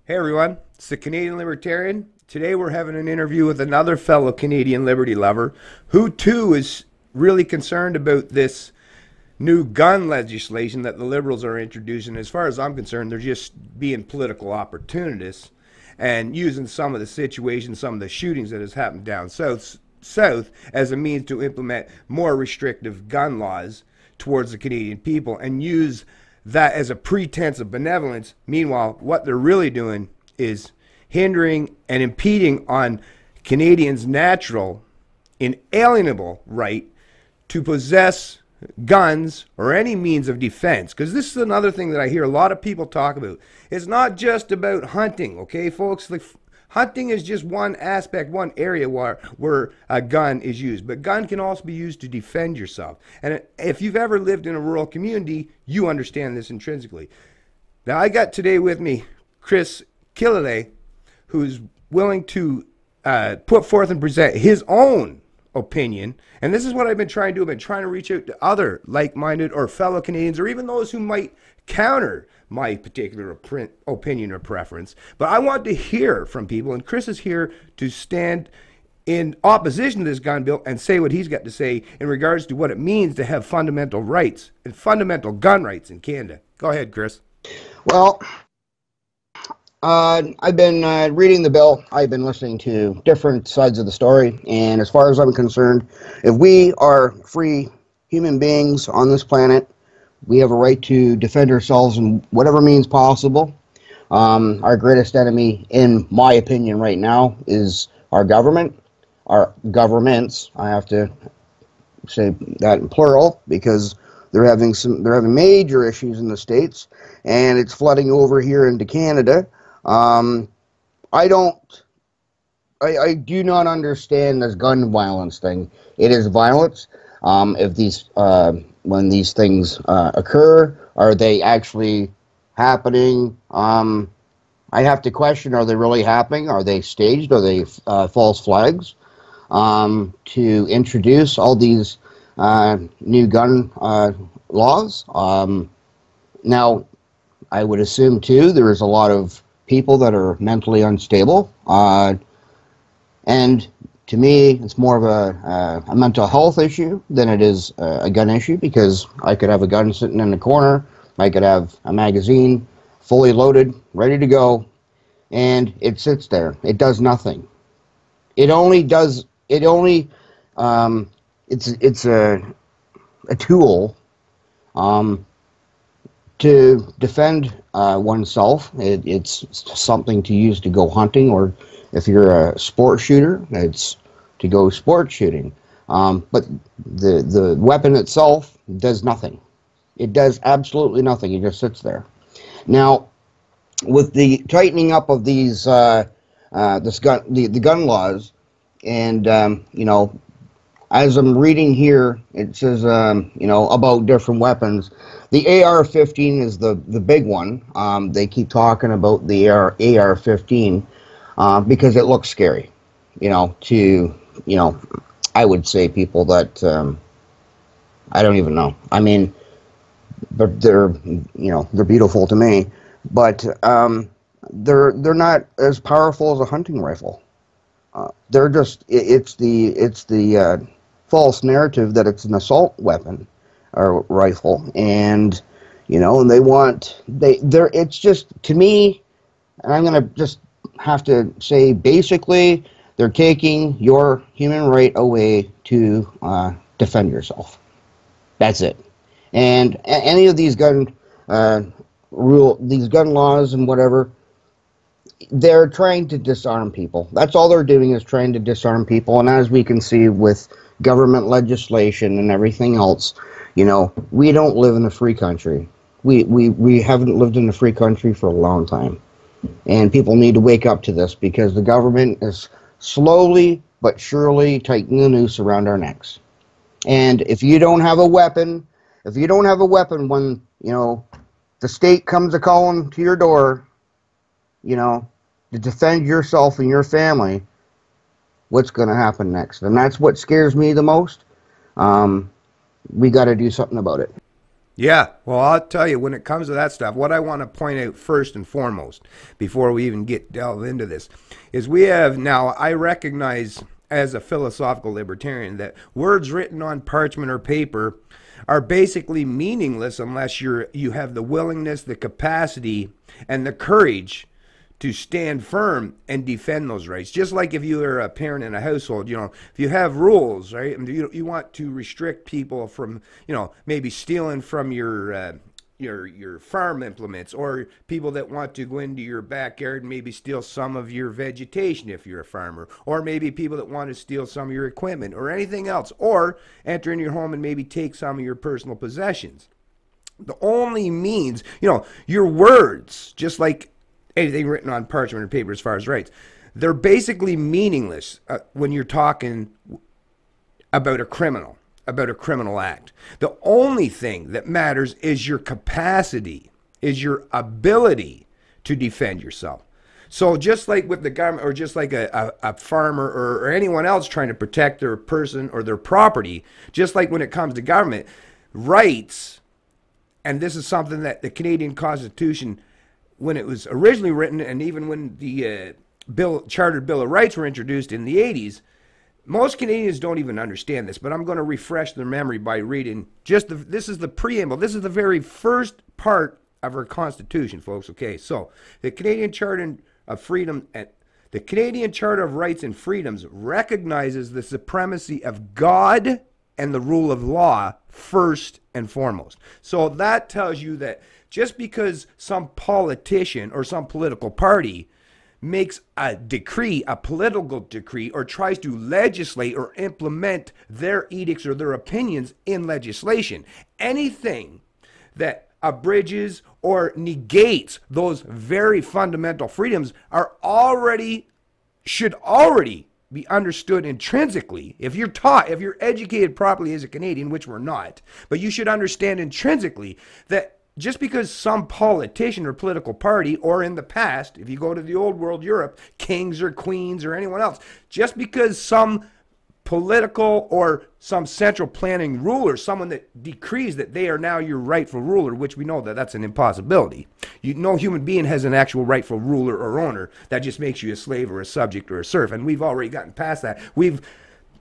Hey everyone, it's the Canadian Libertarian. Today we're having an interview with another fellow Canadian liberty lover who too is really concerned about this new gun legislation that the Liberals are introducing. As far as I'm concerned, they're just being political opportunists and using some of the situations, some of the shootings that has happened down south as a means to implement more restrictive gun laws towards the Canadian people and use that as a pretense of benevolence. Meanwhile, what they're really doing is hindering and impeding on Canadians' natural, inalienable right to possess guns or any means of defense. Because this is another thing that I hear a lot of people talk about. It's not just about hunting, okay, folks? Like, hunting is just one aspect, one area where a gun is used. But gun can also be used to defend yourself. And if you've ever lived in a rural community, you understand this intrinsically. Now, I got today with me Chris Killalay, who's willing to put forth and present his own opinion. And this is what I've been trying to do. I've been trying to reach out to other like-minded or fellow Canadians, or even those who might counter my particular opinion or preference. But I want to hear from people, and Chris is here to stand in opposition to this gun bill and say what he's got to say in regards to what it means to have fundamental rights and fundamental gun rights in Canada. Go ahead, Chris. Well, I've been reading the bill. I've been listening to different sides of the story, and as far as I'm concerned, if we are free human beings on this planet, we have a right to defend ourselves in whatever means possible. Our greatest enemy, in my opinion right now, is our government, our governments. I have to say that in plural because they're having major issues in the States, and it's flooding over here into Canada. I do not understand this gun violence thing. It is violence. When these things occur, are they actually happening? I have to question, are they really happening? Are they staged? Are they false flags? To introduce all these new gun laws. Now, I would assume, too, there is a lot of people that are mentally unstable. And to me, it's more of a mental health issue than it is a gun issue, because I could have a gun sitting in the corner, I could have a magazine fully loaded, ready to go, and it sits there. It does nothing. It's a tool to defend oneself. It's something to use to go hunting, or if you're a sport shooter, it's to go sport shooting. But the weapon itself does nothing. It does absolutely nothing. It just sits there. Now, with the tightening up of these the gun laws, and as I'm reading here, it says about different weapons. The AR-15 is the big one. They keep talking about the AR-15 because it looks scary. I would say people that I don't even know. I mean, but they're beautiful to me, but they're not as powerful as a hunting rifle. They're just it's the false narrative that it's an assault weapon or rifle, and it's just, to me, and I'm gonna just have to say, basically they're taking your human right away to defend yourself. That's it. And any of these gun laws and whatever, they're trying to disarm people. That's all they're doing, is trying to disarm people. And as we can see with government legislation and everything else, we don't live in a free country. We haven't lived in a free country for a long time. And people need to wake up to this, because the government is slowly but surely tightening the noose around our necks. And if you don't have a weapon, when, the state comes a-calling to your door, to defend yourself and your family, what's going to happen next? And that's what scares me the most. We got to do something about it. Yeah, well, I'll tell you, when it comes to that stuff, what I want to point out first and foremost, before we even delve into this, is we have now, I recognize as a philosophical libertarian that words written on parchment or paper are basically meaningless unless you have the willingness, the capacity, and the courage to stand firm and defend those rights. Just like if you are a parent in a household, if you have rules, right, and you want to restrict people from, maybe stealing from your farm implements, or people that want to go into your backyard and maybe steal some of your vegetation if you're a farmer, or maybe people that want to steal some of your equipment or anything else, or enter in your home and maybe take some of your personal possessions. The only means, your words, just like anything written on parchment or paper as far as rights, they're basically meaningless when you're talking about a criminal act. The only thing that matters is your capacity, is your ability to defend yourself. So just like with the government, or just like a farmer or anyone else trying to protect their person or their property, just like when it comes to government, rights, and this is something that the Canadian Constitution, when it was originally written, and even when the Chartered Bill of Rights were introduced in the 80s, most Canadians don't even understand this, but I'm going to refresh their memory by reading this is the preamble. This is the very first part of our Constitution, folks. Okay, so the Canadian Charter of Freedom and the Canadian Charter of Rights and Freedoms recognizes the supremacy of God and the rule of law first and foremost. So that tells you that just because some politician or some political party makes a decree, a political decree, or tries to legislate or implement their edicts or their opinions in legislation, anything that abridges or negates those very fundamental freedoms should already be understood intrinsically. If you're taught, if you're educated properly as a Canadian, which we're not, but you should understand intrinsically that just because some politician or political party, or in the past, if you go to the old world Europe, kings or queens or anyone else, just because some political or some central planning ruler, someone that decrees that they are now your rightful ruler, which we know that that's an impossibility. No human being has an actual rightful ruler or owner. That just makes you a slave or a subject or a serf, and we've already gotten past that. We've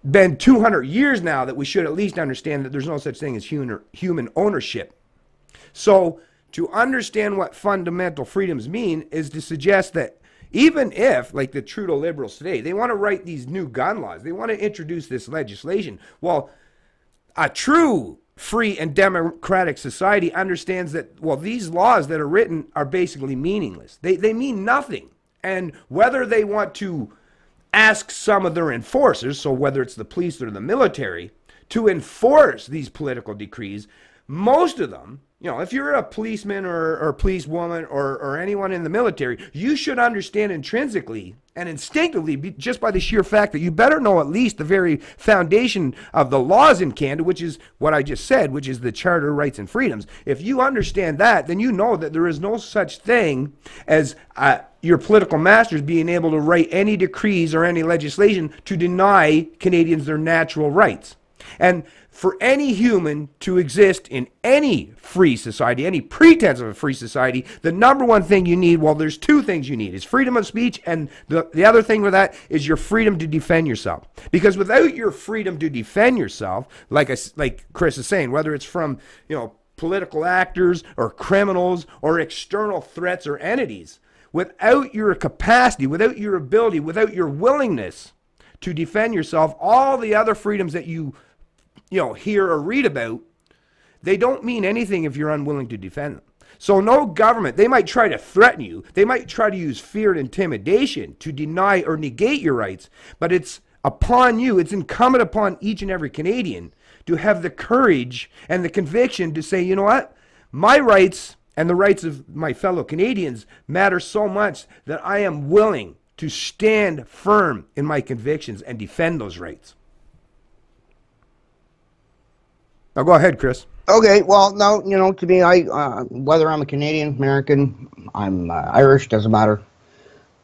been 200 years now that we should at least understand that there's no such thing as human ownership. So to understand what fundamental freedoms mean is to suggest that even if, like the Trudeau Liberals today, they want to write these new gun laws, they want to introduce this legislation, well, a true free and democratic society understands that, well, these laws that are written are basically meaningless. They mean nothing. And whether they want to ask some of their enforcers, so whether it's the police or the military, to enforce these political decrees, most of them, if you're a policeman or policewoman or anyone in the military, you should understand intrinsically and instinctively, just by the sheer fact that you better know at least the very foundation of the laws in Canada, which is what I just said, which is the Charter of Rights and Freedoms. If you understand that, then you know that there is no such thing as your political masters being able to write any decrees or any legislation to deny Canadians their natural rights. And for any human to exist in any free society, any pretense of a free society, the number one thing you need, well, there's two things you need, is freedom of speech, and the other thing with that is your freedom to defend yourself. Because without your freedom to defend yourself, like Chris is saying, whether it's from, political actors or criminals or external threats or entities, without your capacity, without your ability, without your willingness to defend yourself, all the other freedoms that you hear or read about, they don't mean anything if you're unwilling to defend them. So no government, they might try to threaten you, they might try to use fear and intimidation to deny or negate your rights, but it's upon you, it's incumbent upon each and every Canadian to have the courage and the conviction to say, you know what, my rights and the rights of my fellow Canadians matter so much that I am willing to stand firm in my convictions and defend those rights. Now go ahead, Chris. Okay, well, no, to me, whether I'm a Canadian, American, I'm Irish, doesn't matter.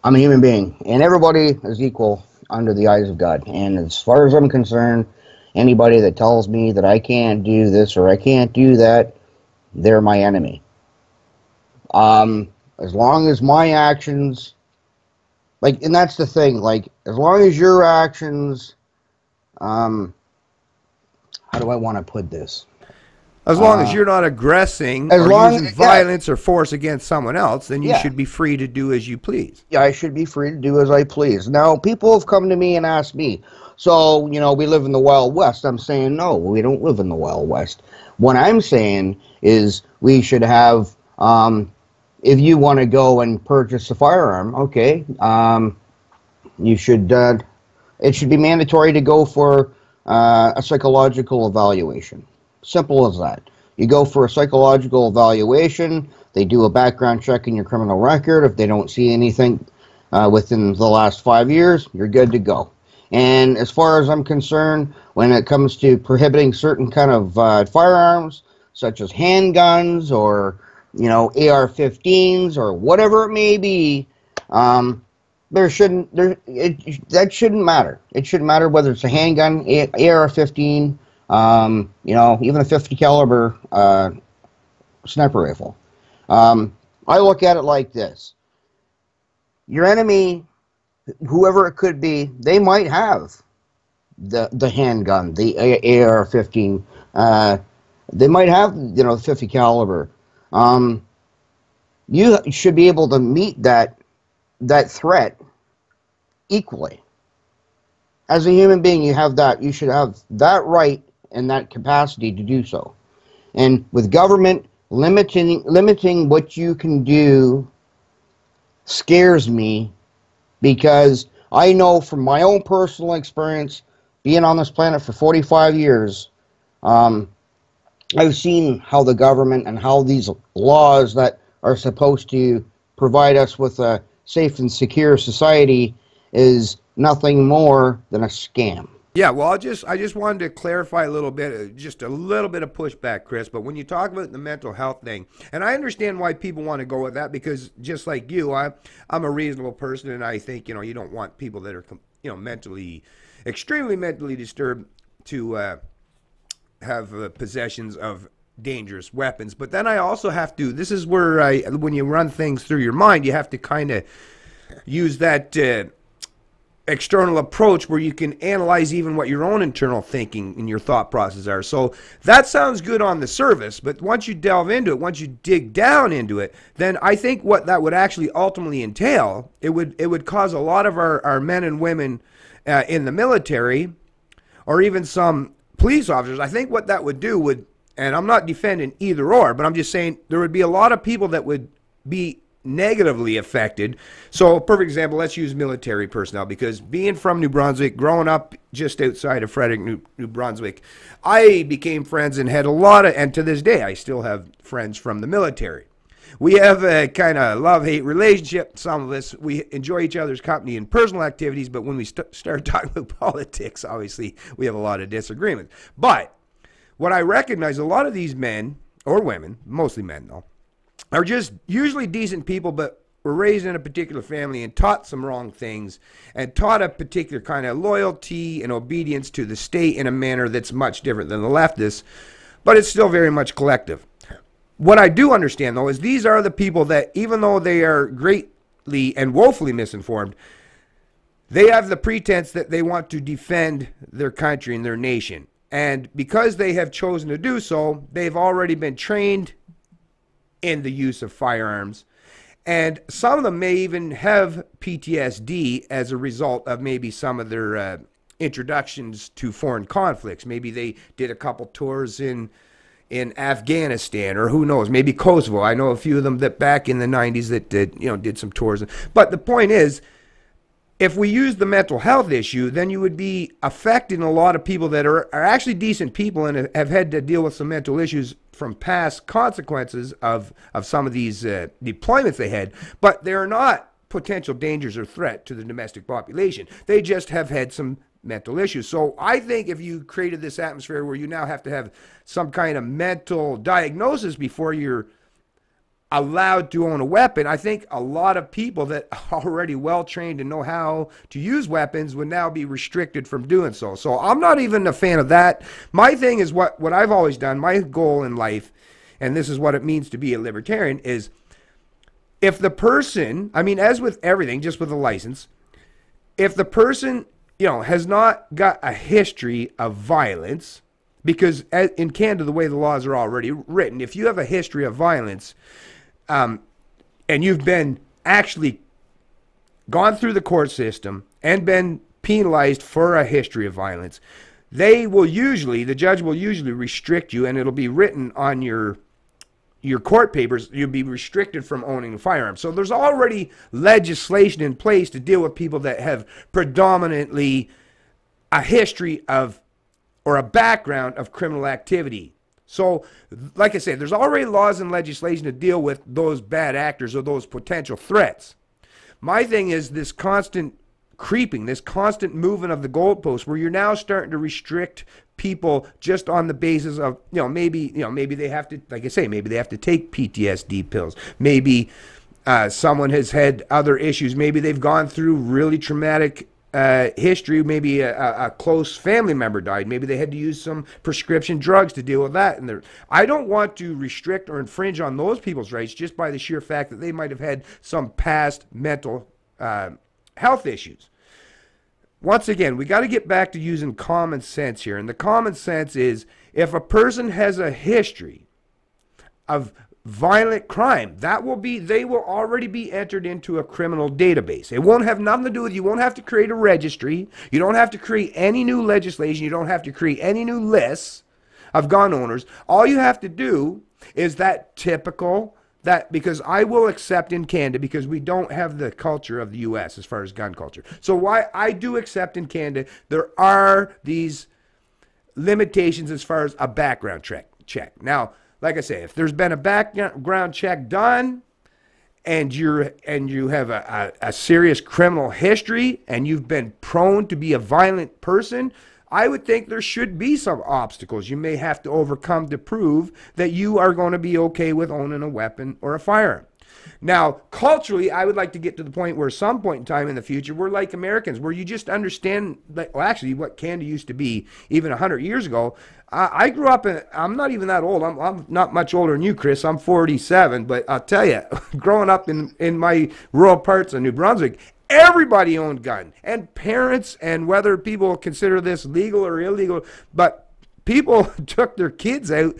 I'm a human being, and everybody is equal under the eyes of God. And as far as I'm concerned, anybody that tells me that I can't do this or I can't do that, they're my enemy. As long as my actions, like, and that's the thing, like, as long as your actions, how do I want to put this? As long as you're not aggressing As or long, using violence or force against someone else, then you Yeah. should be free to do as you please. Yeah, I should be free to do as I please. Now, people have come to me and asked me, so, you know, we live in the Wild West. I'm saying, no, we don't live in the Wild West. What I'm saying is we should have, if you want to go and purchase a firearm, okay, you should, it should be mandatory to go for a psychological evaluation. Simple as that. You go for a psychological evaluation. They do a background check in your criminal record. If they don't see anything within the last 5 years, you're good to go. And as far as I'm concerned, when it comes to prohibiting certain kind of firearms, such as handguns or, you know, AR-15s or whatever it may be, that shouldn't matter. It shouldn't matter whether it's a handgun, AR-15, you know, even a 50 caliber sniper rifle. I look at it like this. Your enemy, whoever it could be, they might have the handgun, the AR-15. They might have, you know, the 50 caliber. You should be able to meet that threat equally. As a human being, you should have that right and that capacity to do so. And with government limiting what you can do scares me, because I know from my own personal experience, being on this planet for 45 years, I've seen how the government and how these laws that are supposed to provide us with a safe and secure society is nothing more than a scam. Yeah, well, I just wanted to clarify a little bit, just a little bit of pushback, Chris. But when you talk about the mental health thing, and I understand why people want to go with that, because just like you, I'm a reasonable person, and I think, you know, you don't want people that are, you know, extremely mentally disturbed to have possessions of dangerous weapons. But then I also have to, this is where when you run things through your mind, you have to kind of use that external approach where you can analyze even what your own internal thinking and your thought processes are. So that sounds good on the surface, but once you delve into it, once you dig down into it, then I think what that would actually ultimately entail, it would cause a lot of our men and women in the military, or even some police officers, I think what that would do would, and I'm not defending either or, but I'm just saying there would be a lot of people that would be negatively affected. So a perfect example, let's use military personnel, because being from New Brunswick, growing up just outside of Frederick, New Brunswick, I became friends and had a lot of, and to this day I still have friends from the military. We have a kind of love-hate relationship. Some of us, we enjoy each other's company in personal activities, but when we start talking about politics, obviously we have a lot of disagreements. But what I recognize, a lot of these men, or women, mostly men though, are just usually decent people, but were raised in a particular family and taught some wrong things, and taught a particular kind of loyalty and obedience to the state in a manner that's much different than the leftists, but it's still very much collective. What I do understand, though, is these are the people that, even though they are greatly and woefully misinformed, they have the pretense that they want to defend their country and their nation. And because they have chosen to do so, they've already been trained in the use of firearms. And some of them may even have PTSD as a result of maybe some of their introductions to foreign conflicts. Maybe they did a couple tours in Afghanistan, or who knows, maybe Kosovo. I know a few of them that back in the 90s that did some tours. But the point is, if we use the mental health issue, then you would be affecting a lot of people that are actually decent people and have had to deal with some mental issues from past consequences of some of these deployments they had, but they're not potential dangers or threat to the domestic population. They just have had some mental issues. So I think if you created this atmosphere where you now have to have some kind of mental diagnosis before you're allowed to own a weapon, I think a lot of people that are already well trained and know how to use weapons would now be restricted from doing so. So I'm not even a fan of that. My thing is what I've always done. My goal in life and this is what it means to be a libertarian, is if the person, I mean, as with everything, just with a license, if the person, has not got a history of violence, because in Canada, the way the laws are already written, if you have a history of violence, and you've been actually gone through the court system and been penalized for a history of violence, the judge will usually restrict you, and it'll be written on your court papers, you'll be restricted from owning a firearm. So there's already legislation in place to deal with people that have predominantly a history of, or a background of criminal activity. So, like I said, there's already laws and legislation to deal with those bad actors or those potential threats. My thing is this constant creeping, this constant moving of the goalposts, where you're now starting to restrict people just on the basis of, maybe they have to, like I say, maybe they have to take PTSD pills. Maybe someone has had other issues. Maybe they've gone through really traumatic history. Maybe a close family member died. Maybe they had to use some prescription drugs to deal with that. And I don't want to restrict or infringe on those people's rights just by the sheer fact that they might have had some past mental health issues. Once again, we got to get back to using common sense here. And the common sense is, if a person has a history of violent crime, they will already be entered into a criminal database. It won't have nothing to do with, you won't have to create a registry. You don't have to create any new legislation. You don't have to create any new lists of gun owners. All you have to do is because I will accept in Canada, because we don't have the culture of the US as far as gun culture. So why I do accept in Canada, there are these limitations as far as a background check. Now, like I say, if there's been a background check done and you have a serious criminal history and you've been prone to be a violent person, I would think there should be some obstacles you may have to overcome to prove that you are going to be okay with owning a weapon or a firearm. Now, culturally, I would like to get to the point where some point in time in the future, we're like Americans, where you just understand, actually what Canada used to be even 100 years ago. I grew up I'm not even that old. I'm not much older than you, Chris. I'm 47, but I'll tell you, growing up in my rural parts of New Brunswick, everybody owned gun, and parents, and whether people consider this legal or illegal, but people took their kids out,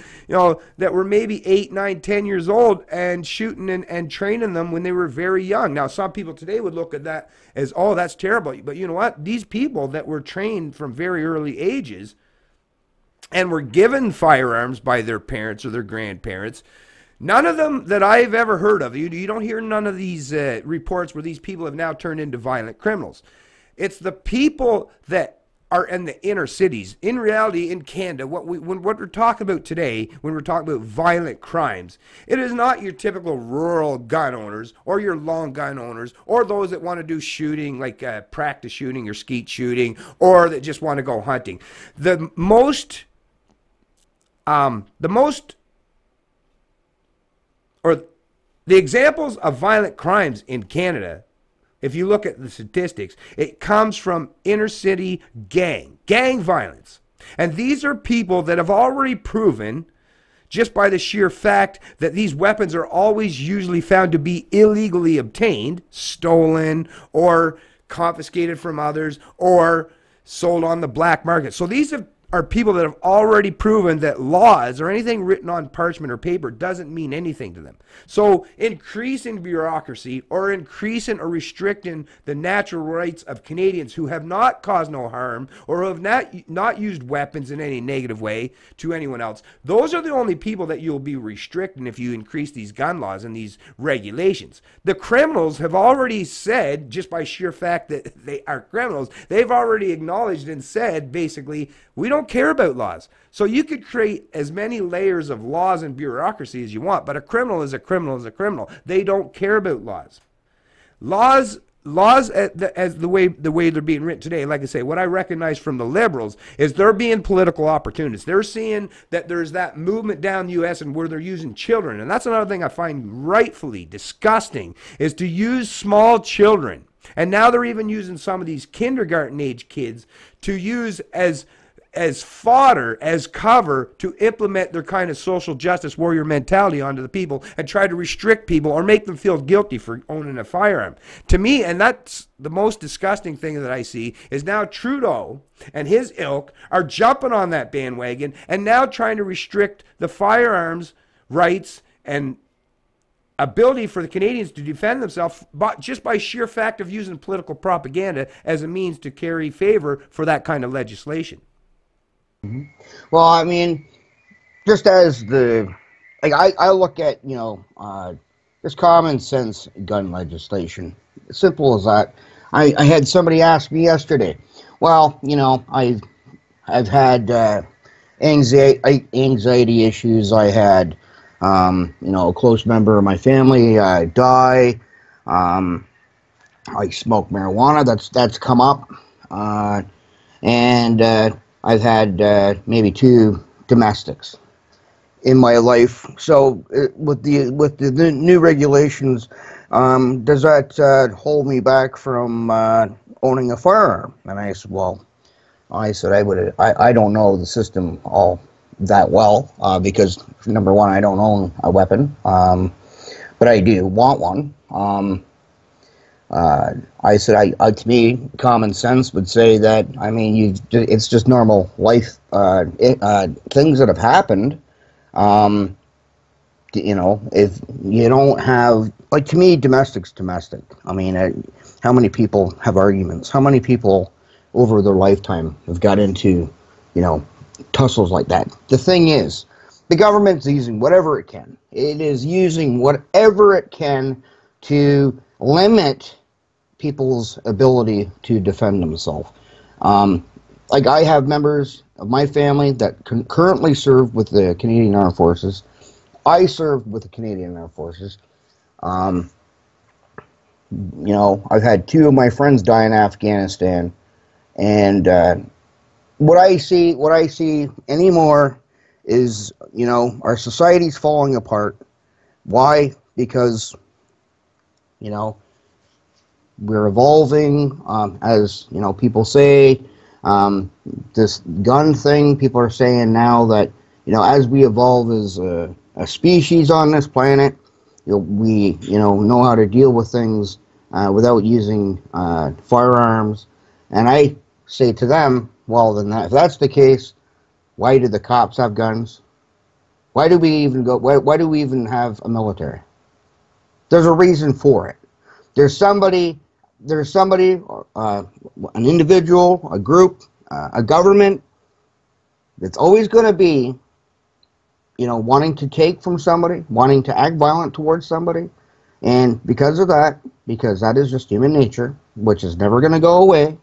that were maybe 8, 9, 10 years old, and shooting and training them when they were very young. Now, some people today would look at that as, oh, that's terrible. But you know what? These people that were trained from very early ages and were given firearms by their parents or their grandparents, none of them that I've ever heard of, you don't hear none of these reports where these people have now turned into violent criminals. It's the people that are in the inner cities. In reality, in Canada, what we're talking about today, when we're talking about violent crimes, it is not your typical rural gun owners or your long gun owners or those that want to do shooting, like practice shooting or skeet shooting, or that just want to go hunting. The examples of violent crimes in Canada, if you look at the statistics, it comes from inner city gang violence. And these are people that have already proven, just by the sheer fact that these weapons are always usually found to be illegally obtained, stolen, or confiscated from others, or sold on the black market. So these are people that have already proven that laws or anything written on parchment or paper doesn't mean anything to them. So increasing bureaucracy or increasing or restricting the natural rights of Canadians who have not caused no harm or who have not used weapons in any negative way to anyone else, those are the only people that you'll be restricting if you increase these gun laws and these regulations. The criminals have already said, just by sheer fact that they are criminals, they've already acknowledged and said, basically, we don't care about laws. So you could create as many layers of laws and bureaucracy as you want, but a criminal is a criminal is a criminal. They don't care about laws. Laws as the way they're being written today, like I say, what I recognize from the liberals is they're being political opportunists. They're seeing that there's that movement down the U.S. and where they're using children. And that's another thing I find rightfully disgusting, is to use small children. And now they're even using some of these kindergarten age kids to use as as fodder, as cover to implement their kind of social justice warrior mentality onto the people and try to restrict people or make them feel guilty for owning a firearm. To me, and that's the most disgusting thing that I see, is now Trudeau and his ilk are jumping on that bandwagon and now trying to restrict the firearms rights and ability for the Canadians to defend themselves just by sheer fact of using political propaganda as a means to carry favor for that kind of legislation. Mm-hmm. Well, I mean, just as I look at, just common sense gun legislation. Simple as that. I had somebody ask me yesterday, well, I've had anxiety issues. I had a close member of my family die. I smoke marijuana. That's come up, and I've had maybe 2 domestics in my life. So with the new regulations, does that hold me back from owning a firearm? And I said, well, I don't know the system all that well, because number one, I don't own a weapon, but I do want one. I said, to me, common sense would say that, I mean, it's just normal life things that have happened. If you don't have, like, to me, domestic's domestic. I mean, how many people have arguments? How many people over their lifetime have got into, tussles like that? The thing is, the government's using whatever it can. It is using whatever it can to limit people's ability to defend themselves. Like, I have members of my family that currently serve with the Canadian Armed Forces. I served with the Canadian Armed Forces. I've had 2 of my friends die in Afghanistan, and what I see anymore is, our society's falling apart. Why? Because, we're evolving, as, people say. This gun thing, people are saying now that, as we evolve as a species on this planet, we, know how to deal with things without using firearms. And I say to them, well, then if that's the case, why do the cops have guns? Why do we even why do we even have a military? There's a reason for it. There's somebody, an individual, a group, a government that's always going to be, wanting to take from somebody, wanting to act violent towards somebody. And because that is just human nature, which is never going to go away,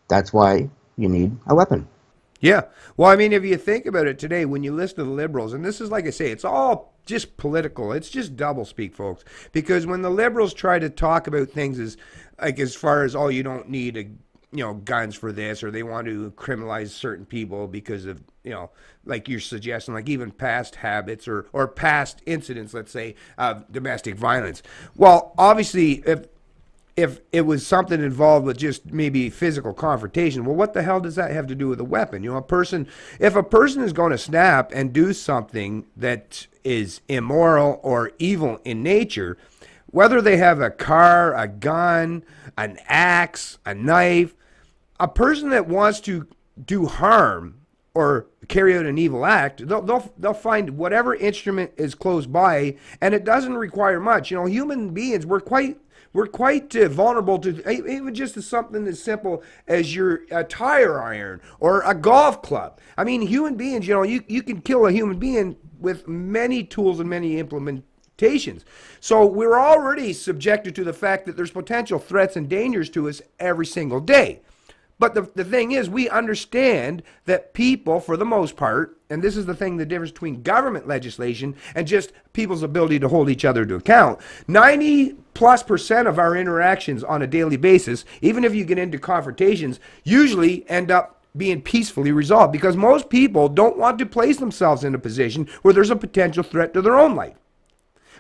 that's why you need a weapon. Yeah. Well, I mean, if you think about it today, when you listen to the Liberals, and this is, like I say, it's all just political. It's just doublespeak, folks. Because when the Liberals try to talk about things as far as, oh, you don't need guns for this, or they want to criminalize certain people because of, like you're suggesting, like even past habits or past incidents, let's say, of domestic violence. Well, obviously, if it was something involved with just maybe physical confrontation, well, what the hell does that have to do with a weapon? If a person is going to snap and do something that is immoral or evil in nature, whether they have a car, a gun, an axe, a knife, a person that wants to do harm or carry out an evil act, they'll find whatever instrument is close by, and it doesn't require much. Human beings, we're quite vulnerable to even just something as simple as your tire iron or a golf club. I mean, human beings, you can kill a human being with many tools and many implementations. So we're already subjected to the fact that there's potential threats and dangers to us every single day. But the thing is, we understand that people, for the most part, and this is the thing, the difference between government legislation and just people's ability to hold each other to account, 90+% of our interactions on a daily basis, even if you get into confrontations, usually end up being peacefully resolved, because most people don't want to place themselves in a position where there's a potential threat to their own life.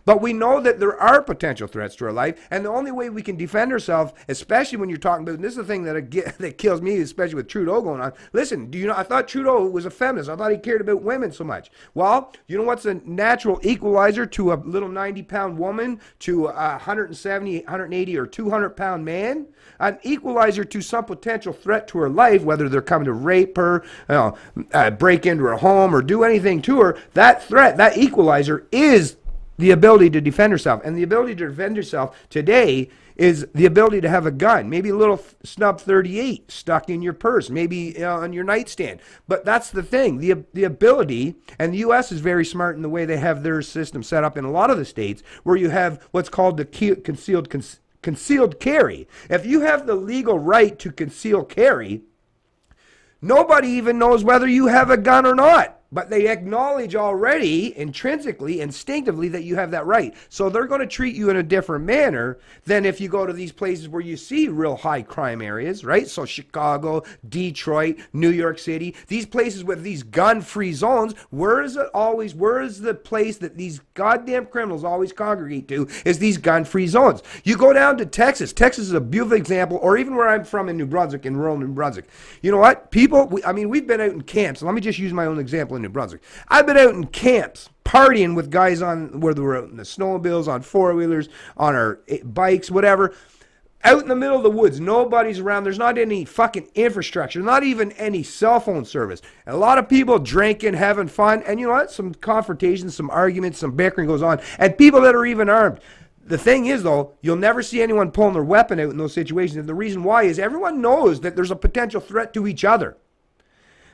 But we know that there are potential threats to our life, and the only way we can defend ourselves, especially when you're talking about, and this is the thing that kills me, especially with Trudeau going on. Listen, do you know, I thought Trudeau was a feminist. I thought he cared about women so much. Well, you know what's a natural equalizer to a little 90-pound woman, to a 170, 180, or 200-pound man? An equalizer to some potential threat to her life, whether they're coming to rape her, break into her home, or do anything to her. That threat, that equalizer, is the ability to defend herself. And the ability to defend herself today is the ability to have a gun, maybe a little snub 38 stuck in your purse, maybe on your nightstand. But that's the thing, the ability, and the U.S. is very smart in the way they have their system set up in a lot of the states, where you have what's called the concealed carry. If you have the legal right to conceal carry, nobody even knows whether you have a gun or not. But they acknowledge already, intrinsically, instinctively, that you have that right. So they're going to treat you in a different manner than if you go to these places where you see real high crime areas, right? So Chicago, Detroit, New York City, these places with these gun-free zones, where is the place that these goddamn criminals always congregate to, is these gun-free zones. You go down to Texas. Texas is a beautiful example, or even where I'm from in New Brunswick, in rural New Brunswick. You know what? People, we've been out in camps. Let me just use my own example in New Brunswick. I've been out in camps partying with guys on where they were out in the snowmobiles, on four-wheelers, on our bikes, whatever. Out in the middle of the woods, nobody's around. There's not any fucking infrastructure, not even any cell phone service. And a lot of people drinking, having fun, and you know what? Some confrontations, some arguments, some bickering goes on, and people that are even armed. The thing is, though, you'll never see anyone pulling their weapon out in those situations. And the reason why is everyone knows that there's a potential threat to each other.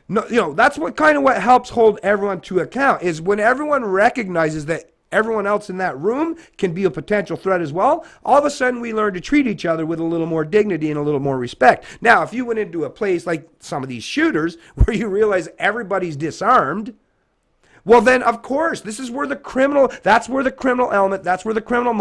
No, you know, that's what helps hold everyone to account, is when everyone recognizes that everyone else in that room can be a potential threat as well, all of a sudden we learn to treat each other with a little more dignity and a little more respect. Now, if you went into a place like some of these shooters where you realize everybody's disarmed, well then, of course, that's where the criminal element, that's where the criminal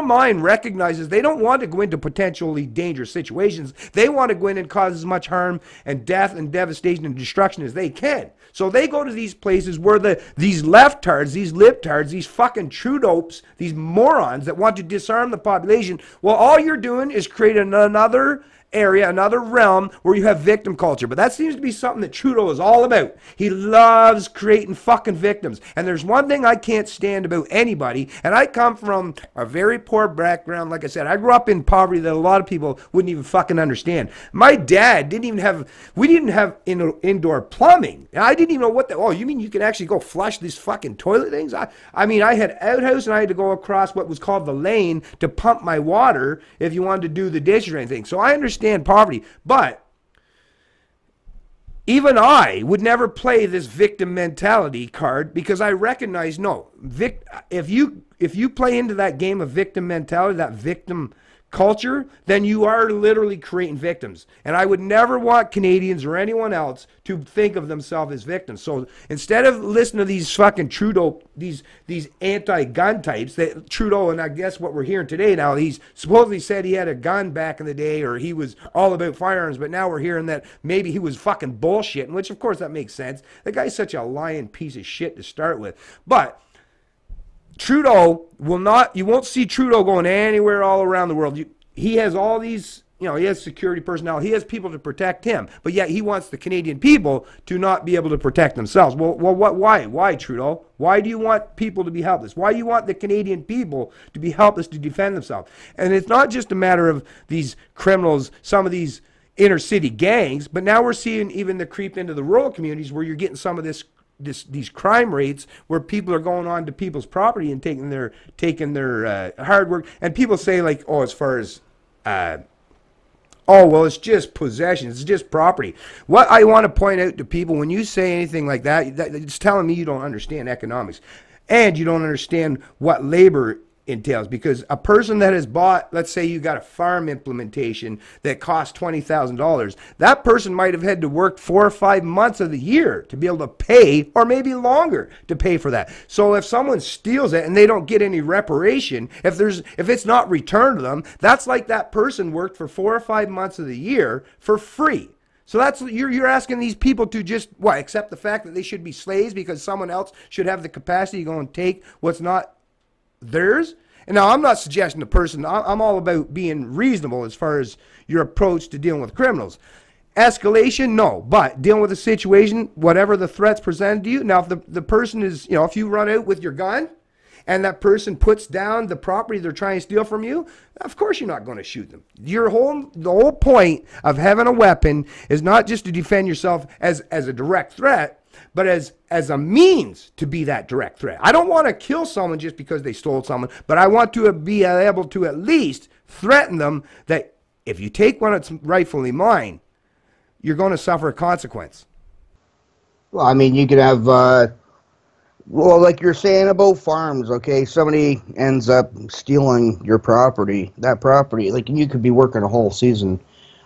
mind recognizes they don't want to go into potentially dangerous situations. They want to go in and cause as much harm and death and devastation and destruction as they can. So they go to these places where these leftards, these libtards, these fucking Trudopes, these morons that want to disarm the population, well, all you're doing is create another area, another realm where you have victim culture. But that seems to be something that Trudeau is all about. He loves creating fucking victims. And there's one thing I can't stand about anybody, and I come from a very poor background. Like I said, I grew up in poverty that a lot of people wouldn't even fucking understand. My dad we didn't have indoor plumbing. I didn't even know oh, you mean you can actually go flush these fucking toilet things? I mean, I had outhouse and I had to go across what was called the lane to pump my water if you wanted to do the dishes or anything. So I understand poverty, but even I would never play this victim mentality card, because I recognize, no, if you play into that game of victim mentality, that victim culture, then you are literally creating victims. And I would never want Canadians or anyone else to think of themselves as victims. So instead of listening to these fucking Trudeau, these anti-gun types, that Trudeau, and I guess what we're hearing today now, he's supposedly said he had a gun back in the day, or he was all about firearms, but now we're hearing that maybe he was fucking bullshitting, which of course that makes sense. The guy's such a lying piece of shit to start with. But Trudeau you won't see Trudeau going anywhere all around the world. He has all these, he has security personnel. He has people to protect him. But yet he wants the Canadian people to not be able to protect themselves. Why, Trudeau? Why do you want people to be helpless? Why do you want the Canadian people to be helpless to defend themselves? And it's not just a matter of these criminals, some of these inner city gangs, but now we're seeing even the creep into the rural communities, where you're getting some of these crime rates where people are going on to people's property and taking their hard work. And people say, like, oh, as far as oh, well, it's just possession, it's just property. What I want to point out to people, when you say anything like that, it's telling me you don't understand economics, and you don't understand what labor entails. Because a person that has bought, let's say you got a farm implementation that costs $20,000, that person might have had to work 4 or 5 months of the year to be able to pay, or maybe longer to pay for that. So if someone steals it and they don't get any reparation, if it's not returned to them, that's like that person worked for 4 or 5 months of the year for free. So that's, you're asking these people to just accept the fact that they should be slaves because someone else should have the capacity to go and take what's not theirs. And now I'm not suggesting the person, I'm all about being reasonable as far as your approach to dealing with criminals. Escalation, no, but dealing with a situation, whatever the threats presented to you. Now, if the person is, if you run out with your gun and that person puts down the property they're trying to steal from you, of course you're not going to shoot them. The whole point of having a weapon is not just to defend yourself as a direct threat, but as a means to be that direct threat. I don't want to kill someone just because they stole someone, but I want to be able to at least threaten them that if you take one that's rightfully mine, you're going to suffer a consequence. Well, I mean, you could have, well, like you're saying about farms, okay? Somebody ends up stealing your property, like you could be working a whole season,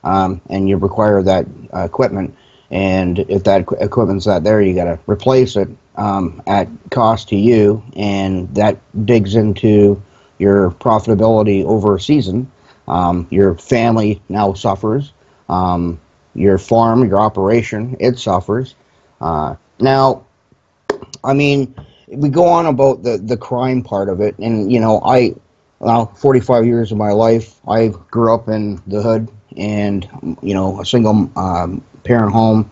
and you require that equipment. And if that equipment's not there, you got to replace it at cost to you, and that digs into your profitability over a season. Your family now suffers. Your farm, your operation, it suffers. Now, I mean, we go on about the crime part of it, and 45 years of my life, I grew up in the hood, and a single parent home,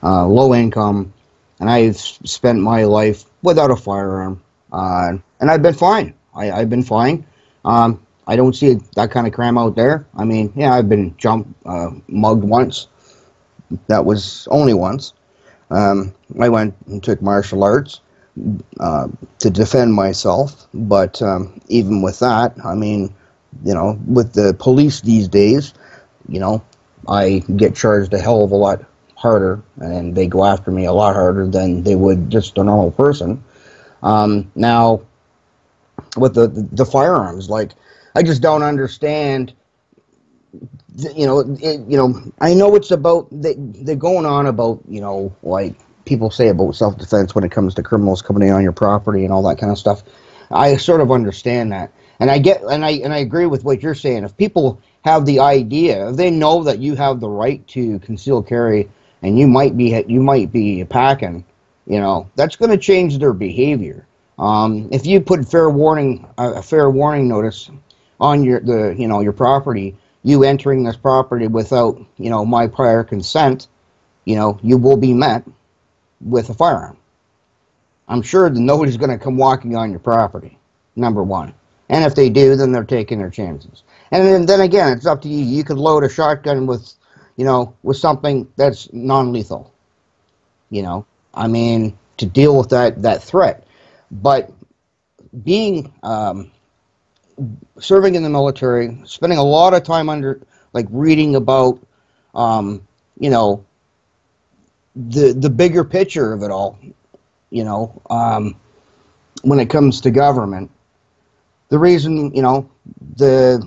low income, and I've spent my life without a firearm, and I've been fine. I've been fine. I don't see that kind of crime out there. I mean, yeah, I've been mugged once. That was only once. I went and took martial arts to defend myself, but even with that, I mean, with the police these days, I get charged a hell of a lot harder, and they go after me a lot harder than they would just a normal person. Now, with the firearms, like, I just don't understand. I know it's about they're going on about like people say about self-defense when it comes to criminals coming in on your property and all that kind of stuff. I sort of understand that, and I agree with what you're saying. If people have the idea, if they know that you have the right to conceal carry, and you might be packing, that's going to change their behavior. If you put a fair warning notice on your property, you entering this property without my prior consent, you will be met with a firearm. I'm sure that nobody's going to come walking on your property, number one. And if they do, then they're taking their chances. And then again, it's up to you. You could load a shotgun with something that's non-lethal. I mean, to deal with that threat. But being serving in the military, spending a lot of time reading about the bigger picture of it all, when it comes to government, the reason in the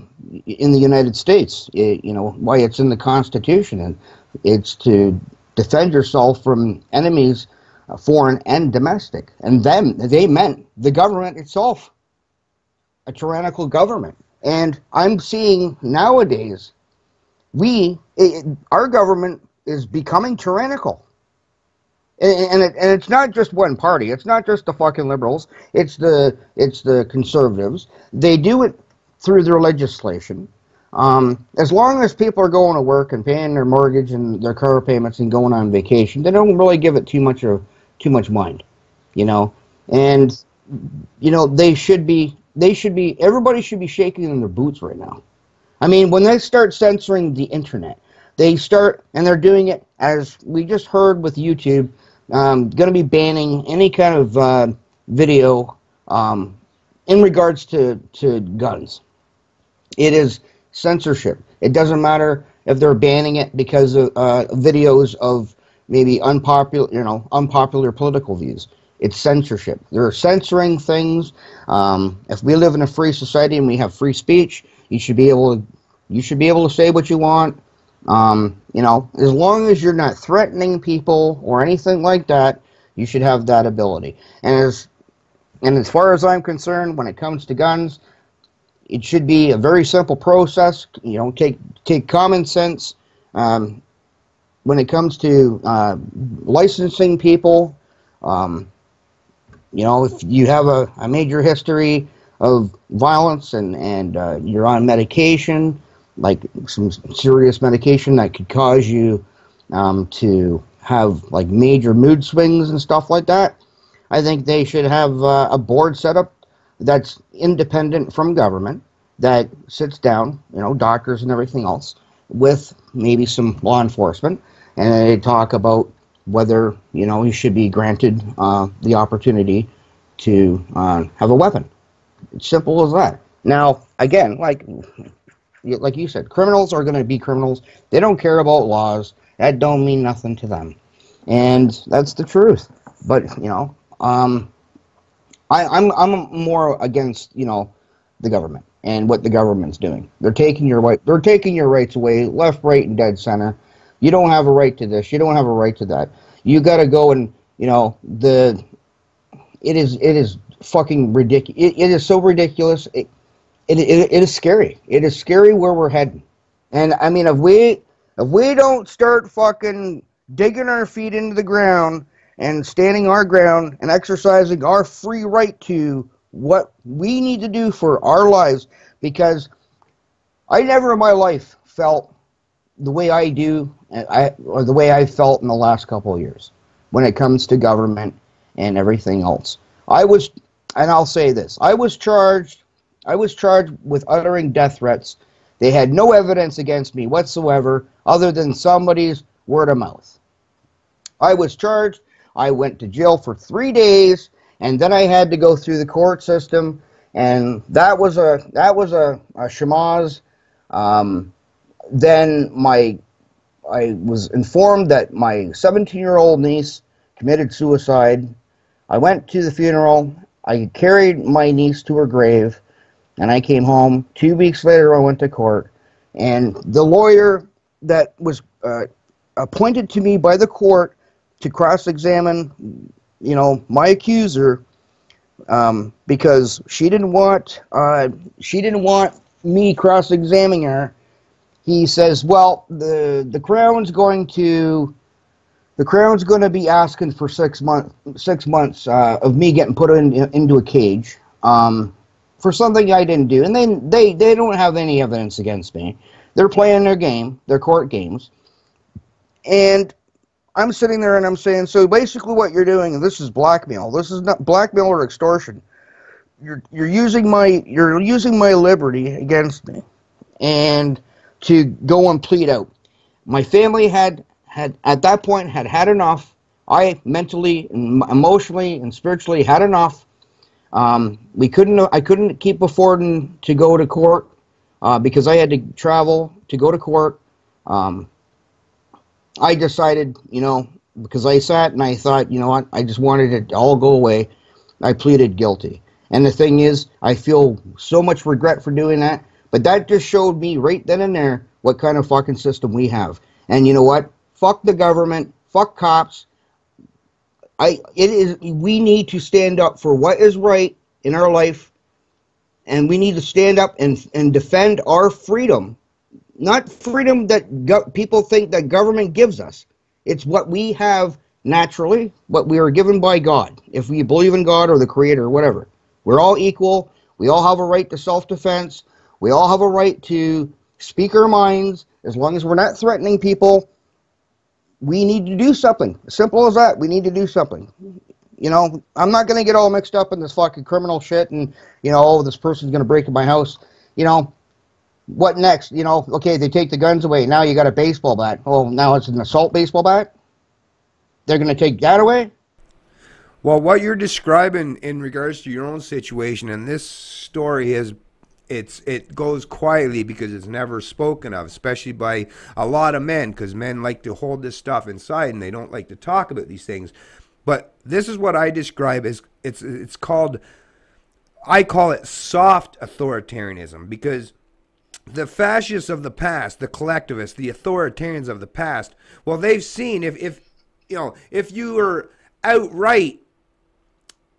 United States, why it's in the Constitution, and it's to defend yourself from enemies, foreign and domestic. And they meant the government itself, a tyrannical government. And I'm seeing nowadays, our government is becoming tyrannical. And it's not just one party. It's not just the fucking liberals. It's the conservatives. They do it through their legislation. As long as people are going to work and paying their mortgage and their car payments and going on vacation, they don't really give it too much mind, And everybody should be shaking in their boots right now. I mean, when they start censoring the internet, and they're doing it, as we just heard with YouTube, going to be banning any kind of video in regards to guns. It is censorship. It doesn't matter if they're banning it because of videos of maybe unpopular political views. It's censorship. They're censoring things. If we live in a free society and we have free speech, you should be able to say what you want. As long as you're not threatening people or anything like that, you should have that ability. And as far as I'm concerned, when it comes to guns, it should be a very simple process. Take common sense. When it comes to licensing people, if you have a major history of violence, and you're on medication, like some serious medication that could cause you to have like major mood swings and stuff like that, I think they should have a board set up that's independent from government, that sits down, doctors and everything else, with maybe some law enforcement, and they talk about whether, he should be granted the opportunity to have a weapon. It's simple as that. Now, again, like you said, criminals are going to be criminals. They don't care about laws. That don't mean nothing to them. And that's the truth. But, I'm more against, the government and what the government's doing. They're taking your rights away, left, right, and dead center. You don't have a right to this. You don't have a right to that. You got to go and, it is fucking ridiculous. It is so ridiculous. It is scary. It is scary where we're heading. And I mean, if we don't start fucking digging our feet into the ground and standing our ground and exercising our free right to what we need to do for our lives, because I never in my life felt the way I do, or the way I felt in the last couple of years when it comes to government and everything else. And I'll say this, I was charged with uttering death threats. They had no evidence against me whatsoever other than somebody's word of mouth. I was charged. I went to jail for 3 days, and then I had to go through the court system, and that was a schmoz. Then I was informed that my 17-year-old niece committed suicide. I went to the funeral. I carried my niece to her grave, and I came home. 2 weeks later, I went to court, and the lawyer that was appointed to me by the court to cross-examine, my accuser, because she didn't want me cross-examining her. He says, well, the Crown's going to be asking for 6 months of me getting put into a cage for something I didn't do, and they don't have any evidence against me. They're playing their game, their court games, and I'm sitting there and I'm saying, so basically what you're doing, and this is blackmail. This is not blackmail or extortion. You're using my liberty against me, and to go and plead out. My family had at that point had enough. I mentally, and emotionally, and spiritually had enough. I couldn't keep affording to go to court because I had to travel to go to court. I decided, because I sat and I thought, you know what, I just wanted it to all go away. I pleaded guilty. And the thing is, I feel so much regret for doing that, but that just showed me right then and there what kind of fucking system we have. And you know what? Fuck the government. Fuck cops. We need to stand up for what is right in our life, and we need to stand up and defend our freedom. Not freedom that people think that government gives us. It's what we have naturally, what we are given by God. If we believe in God or the Creator or whatever. We're all equal. We all have a right to self-defense. We all have a right to speak our minds. As long as we're not threatening people, we need to do something. Simple as that. We need to do something. I'm not going to get all mixed up in this fucking criminal shit and, this person's going to break in my house. What next? Okay, they take the guns away. Now you got a baseball bat. Oh, now it's an assault baseball bat? They're going to take that away? Well, what you're describing in regards to your own situation, and this story it goes quietly because it's never spoken of, especially by a lot of men, because men like to hold this stuff inside and they don't like to talk about these things. But this is what I describe as it's called, I call it soft authoritarianism, because the fascists of the past, the collectivists, the authoritarians of the past, well, they've seen if you are outright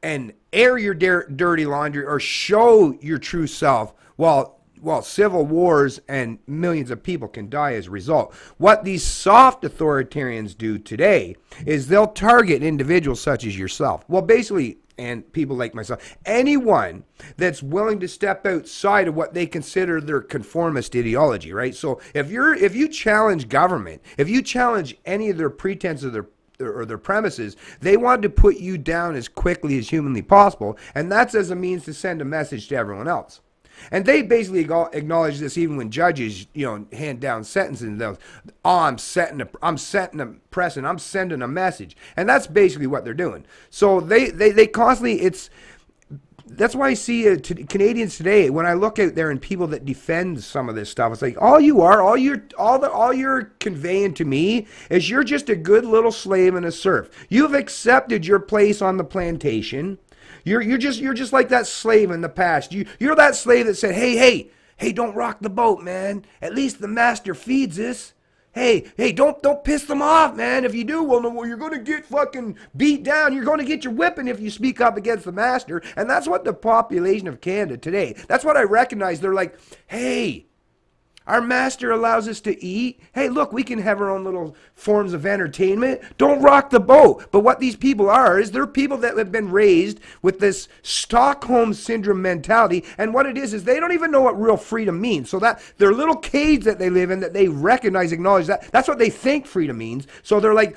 and air your dirty laundry or show your true self, while civil wars and millions of people can die as a result. What these soft authoritarians do today is they'll target individuals such as yourself. Well, basically, and people like myself, anyone that's willing to step outside of what they consider their conformist ideology, right? So if you challenge government, if you challenge any of their pretense of their premises, they want to put you down as quickly as humanly possible, and that's as a means to send a message to everyone else. And they basically acknowledge this even when judges, hand down sentences. They'll, I'm setting a precedent. I'm sending a message, and that's basically what they're doing. So they constantly. That's why I see Canadians today. When I look out there and people that defend some of this stuff, it's like all you're conveying to me is you're just a good little slave and a serf. You've accepted your place on the plantation. You're just like that slave in the past. You're that slave that said, hey, don't rock the boat, man. At least the master feeds us. Hey, don't piss them off, man. If you do, well, you're going to get fucking beat down. You're going to get your whipping if you speak up against the master. And that's what the population of Canada today, that's what I recognize. They're like, hey, our master allows us to eat. Hey, look, we can have our own little forms of entertainment. Don't rock the boat. But what these people are is they're people that have been raised with this Stockholm Syndrome mentality. And what it is they don't even know what real freedom means. So that their little cage that they live in, that they recognize, acknowledge, that's what they think freedom means. So they're like,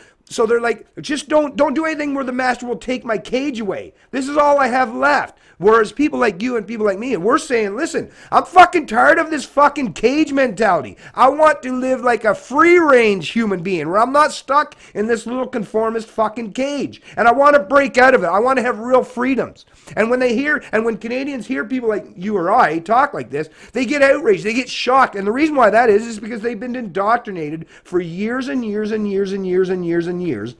just don't do anything where the master will take my cage away. This is all I have left. Whereas people like you and people like me, and we're saying, listen, I'm fucking tired of this fucking cage mentality. I want to live like a free-range human being where I'm not stuck in this little conformist fucking cage. And I want to break out of it. I want to have real freedoms. And when Canadians hear people like you or I talk like this, they get outraged, they get shocked. And the reason why that is because they've been indoctrinated for years and years and years and years and years and years,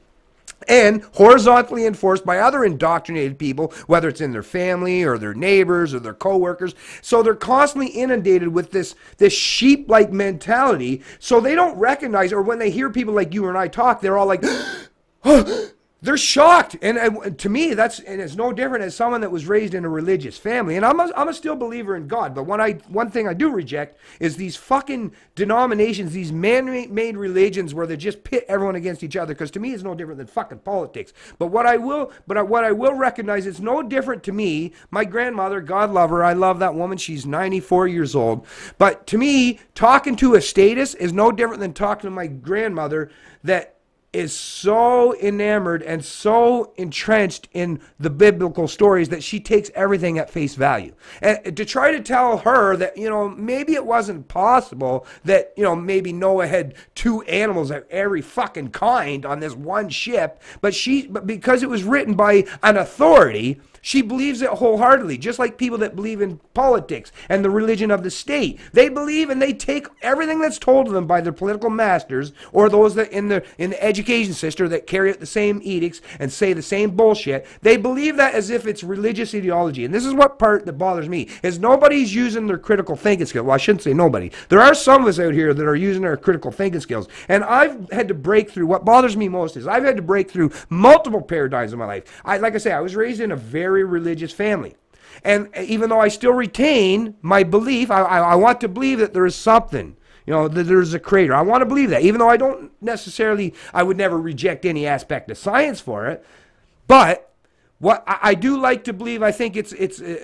and horizontally enforced by other indoctrinated people, whether it's in their family or their neighbors or their coworkers. So they're constantly inundated with this sheep-like mentality. So they don't recognize, or when they hear people like you and I talk, they're all like, they're shocked. And to me, it's no different as someone that was raised in a religious family. And I'm a still believer in God. But one thing I do reject is these fucking denominations, these man-made religions where they just pit everyone against each other. Because to me, it's no different than fucking politics. But what I will recognize, it's no different to me. My grandmother, God love her, I love that woman. She's 94 years old. But to me, talking to a statist is no different than talking to my grandmother that is so enamored and so entrenched in the biblical stories that she takes everything at face value. And to try to tell her that, maybe it wasn't possible that, maybe Noah had two animals of every fucking kind on this one ship, but because it was written by an authority, she believes it wholeheartedly, just like people that believe in politics and the religion of the state. They believe and they take everything that's told to them by their political masters or those that in the education system that carry out the same edicts and say the same bullshit. They believe that as if it's religious ideology. And this is what part that bothers me, is nobody's using their critical thinking skills. Well, I shouldn't say nobody. There are some of us out here that are using their critical thinking skills. And I've had to break through, what bothers me most is I've had to break through multiple paradigms in my life. Like I say, I was raised in a very religious family. And even though I still retain my belief, I want to believe that there is something, that there's a creator. I want to believe that, even though I don't necessarily, I would never reject any aspect of science for it. But what I do like to believe, I think it's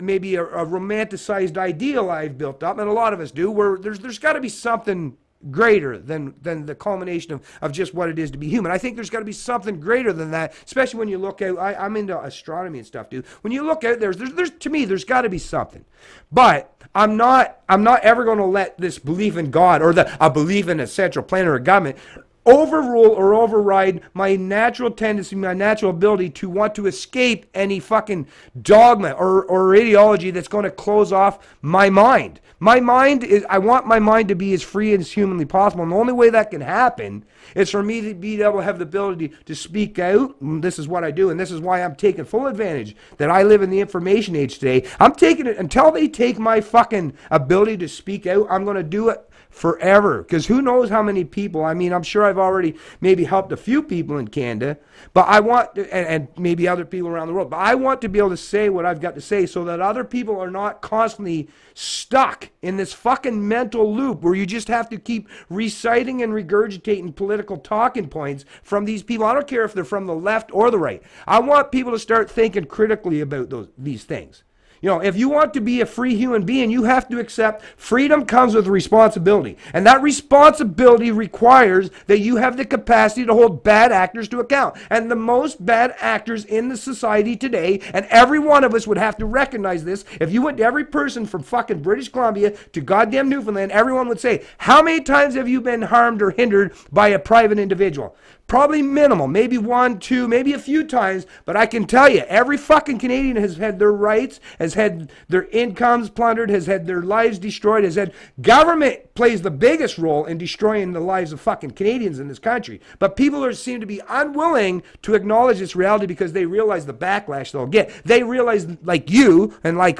maybe a romanticized ideal I've built up, and a lot of us do, where there's got to be something greater than the culmination of just what it is to be human. I think there's got to be something greater than that, especially when you look out. I'm into astronomy and stuff, dude. When you look out there's to me, there's got to be something. But I'm not ever going to let this belief in God or a belief in a central plan or a government overrule or override my natural tendency, my natural ability to want to escape any fucking dogma or ideology that's going to close off my mind. My mind is, I want my mind to be as free as humanly possible. And the only way that can happen is for me to be able to have the ability to speak out. And this is what I do. And this is why I'm taking full advantage that I live in the information age today. I'm taking it until they take my fucking ability to speak out. I'm going to do it forever, because who knows how many people. I mean, I'm sure I've already maybe helped a few people in Canada, but I want, and maybe other people around the world, but I want to be able to say what I've got to say so that other people are not constantly stuck in this fucking mental loop where you just have to keep reciting and regurgitating political talking points from these people. I don't care if they're from the left or the right. I want people to start thinking critically about these things. You know, if you want to be a free human being, you have to accept freedom comes with responsibility. And that responsibility requires that you have the capacity to hold bad actors to account. And the most bad actors in the society today, and every one of us would have to recognize this, if you went to every person from fucking British Columbia to goddamn Newfoundland, everyone would say, how many times have you been harmed or hindered by a private individual? Probably minimal, maybe 1, 2, maybe a few times, but I can tell you, every fucking Canadian has had their rights, has had their incomes plundered, has had their lives destroyed, has had government plays the biggest role in destroying the lives of fucking Canadians in this country. But people seem to be unwilling to acknowledge this reality because they realize the backlash they'll get. They realize, like you and like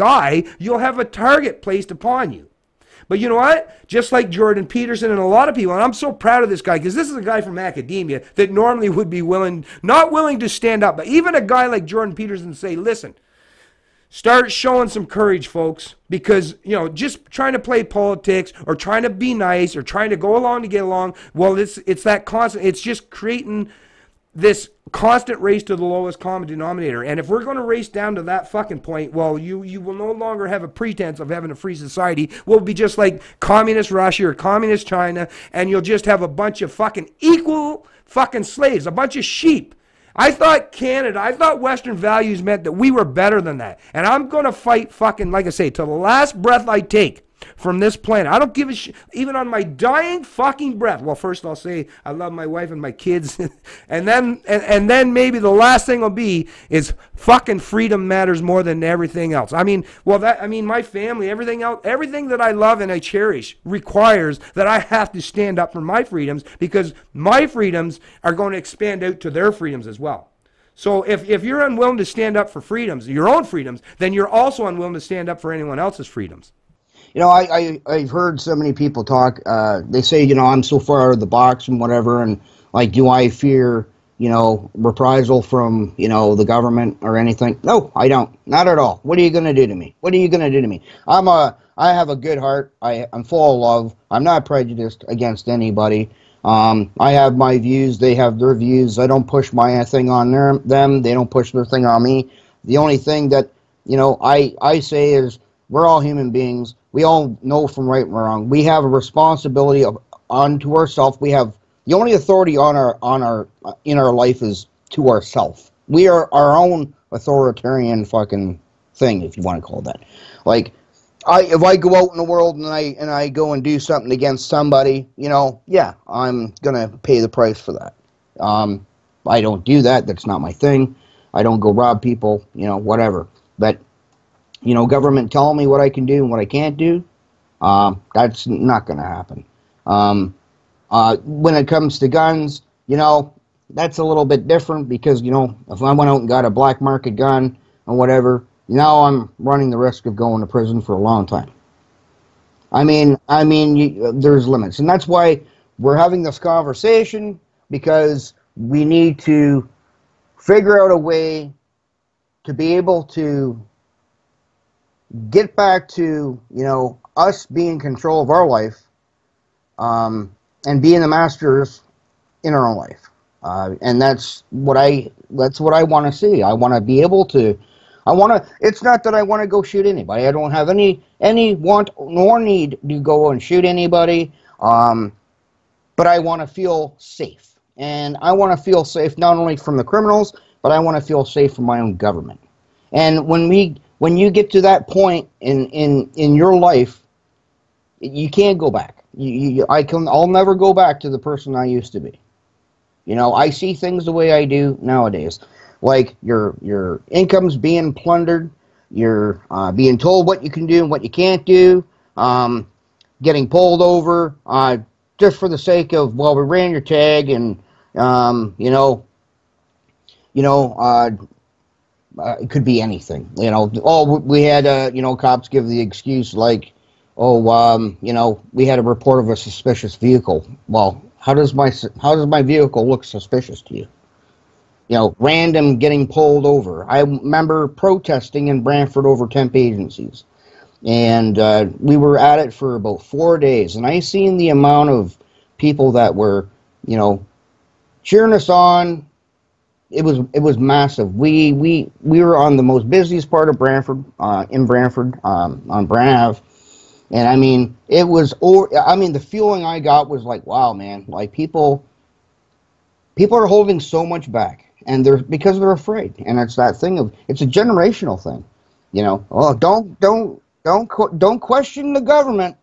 you'll have a target placed upon you. But you know what? Just like Jordan Peterson and a lot of people, and I'm so proud of this guy because this is a guy from academia that normally would be not willing to stand up. But even a guy like Jordan Peterson say, listen, start showing some courage, folks, because, you know, just trying to play politics or trying to be nice or trying to go along to get along, well, it's that constant, it's just creating this constant race to the lowest common denominator. And if we're going to race down to that fucking point, well, you will no longer have a pretense of having a free society. We'll be just like communist Russia or communist China, and you'll just have a bunch of fucking equal fucking slaves, a bunch of sheep. I thought Western values meant that we were better than that. And I'm going to fight fucking, like I say, to the last breath I take from this planet. I don't give a shit, even on my dying fucking breath. Well, first I'll say I love my wife and my kids, and then maybe the last thing will be is fucking freedom matters more than everything else. I mean, my family, everything else, everything that I love and I cherish requires that I have to stand up for my freedoms, because my freedoms are going to expand out to their freedoms as well. So if you're unwilling to stand up for freedoms, your own freedoms, then you're also unwilling to stand up for anyone else's freedoms. You know, I've heard so many people talk, they say, you know, I'm so far out of the box and whatever, and, like, do I fear, you know, reprisal from, you know, the government or anything? No, I don't. Not at all. What are you going to do to me? What are you going to do to me? I have a good heart. I'm full of love. I'm not prejudiced against anybody. I have my views. They have their views. I don't push my thing on them. They don't push their thing on me. The only thing that, you know, I say is we're all human beings. We all know from right and wrong. We have a responsibility unto ourselves. We have the only authority in our life is to ourselves. We are our own authoritarian fucking thing, if you want to call it that. Like, if I go out in the world and I go and do something against somebody, you know, yeah, I'm gonna pay the price for that. I don't do that. That's not my thing. I don't go rob people, you know, whatever. But, you know, government telling me what I can do and what I can't do, that's not going to happen. When it comes to guns, you know, that's a little bit different because, you know, if I went out and got a black market gun or whatever, now I'm running the risk of going to prison for a long time. I mean, there's limits. And that's why we're having this conversation, because we need to figure out a way to be able to get back to, you know, us being in control of our life, and being the masters in our own life. And that's what I want to see. I want to be able to, it's not that I want to go shoot anybody. I don't have any want nor need to go and shoot anybody. But I want to feel safe. And I want to feel safe not only from the criminals, but I want to feel safe from my own government. And when you get to that point in your life, you can't go back. I'll never go back to the person I used to be. You know, I see things the way I do nowadays. Like your income's being plundered, you're being told what you can do and what you can't do, getting pulled over just for the sake of, well, we ran your tag, and it could be anything. You know, we had cops give the excuse like, you know, we had a report of a suspicious vehicle. Well, how does my vehicle look suspicious to you? You know, random getting pulled over. I remember protesting in Brantford over temp agencies, and we were at it for about 4 days, and I seen the amount of people that were, you know, cheering us on. It was massive. We were on the most busiest part of Brantford, in Brantford, on Brant Ave, and I mean, it was. I mean, the feeling I got was like, wow, man, like people are holding so much back, and they're because they're afraid, and it's that thing of it's a generational thing, you know. Oh, don't question the government,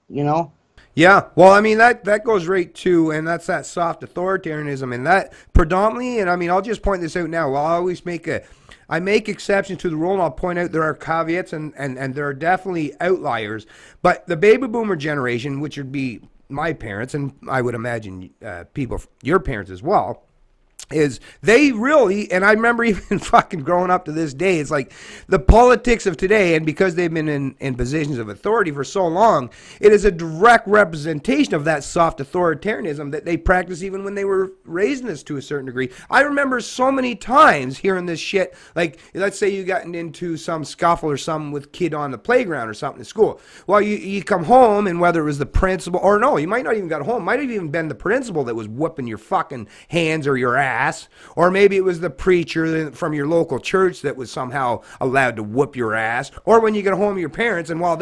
you know. Yeah, well, I mean that goes right to, and that's that soft authoritarianism, and that predominantly, and I mean I'll just point this out now. I make exceptions to the rule, and I'll point out there are caveats, and there are definitely outliers. But the baby boomer generation, which would be my parents, and I would imagine people, your parents as well, is they really, and I remember even fucking growing up to this day, it's like the politics of today, and because they've been in positions of authority for so long, it is a direct representation of that soft authoritarianism that they practiced even when they were raising us to a certain degree. I remember so many times hearing this shit, like let's say you gotten into some scuffle or something with kid on the playground or something at school. Well, you come home, and whether it was the principal, or no, you might not even got home, might have even been the principal that was whooping your fucking hands or your ass, or maybe it was the preacher from your local church that was somehow allowed to whoop your ass, or when you get home to your parents, and while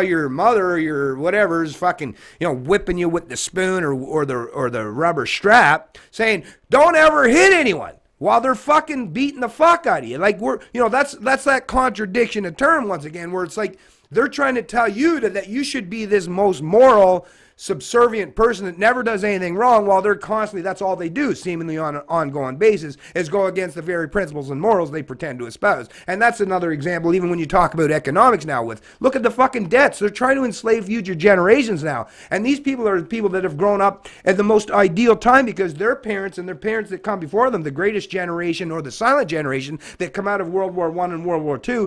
your mother or your whatever is fucking, you know, whipping you with the spoon or the rubber strap, saying don't ever hit anyone, while they're fucking beating the fuck out of you. Like, that's that contradiction of term once again, where it's like they're trying to tell you that you should be this most moral, subservient person that never does anything wrong, while they're constantly, that's all they do seemingly on an ongoing basis, is go against the very principles and morals they pretend to espouse. And that's another example, even when you talk about economics now, with look at the fucking debts. They're trying to enslave future generations now, and these people are people that have grown up at the most ideal time, because their parents and their parents that come before them, the greatest generation or the silent generation that come out of World War I and World War II,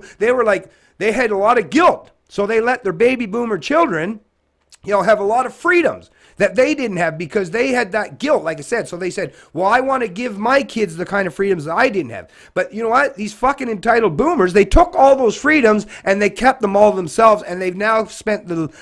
they had a lot of guilt, so they let their baby boomer children, you know, have a lot of freedoms that they didn't have because they had that guilt, like I said. So they said, well, I want to give my kids the kind of freedoms that I didn't have. But you know what? These fucking entitled boomers, they took all those freedoms and they kept them all themselves, and they've now spent the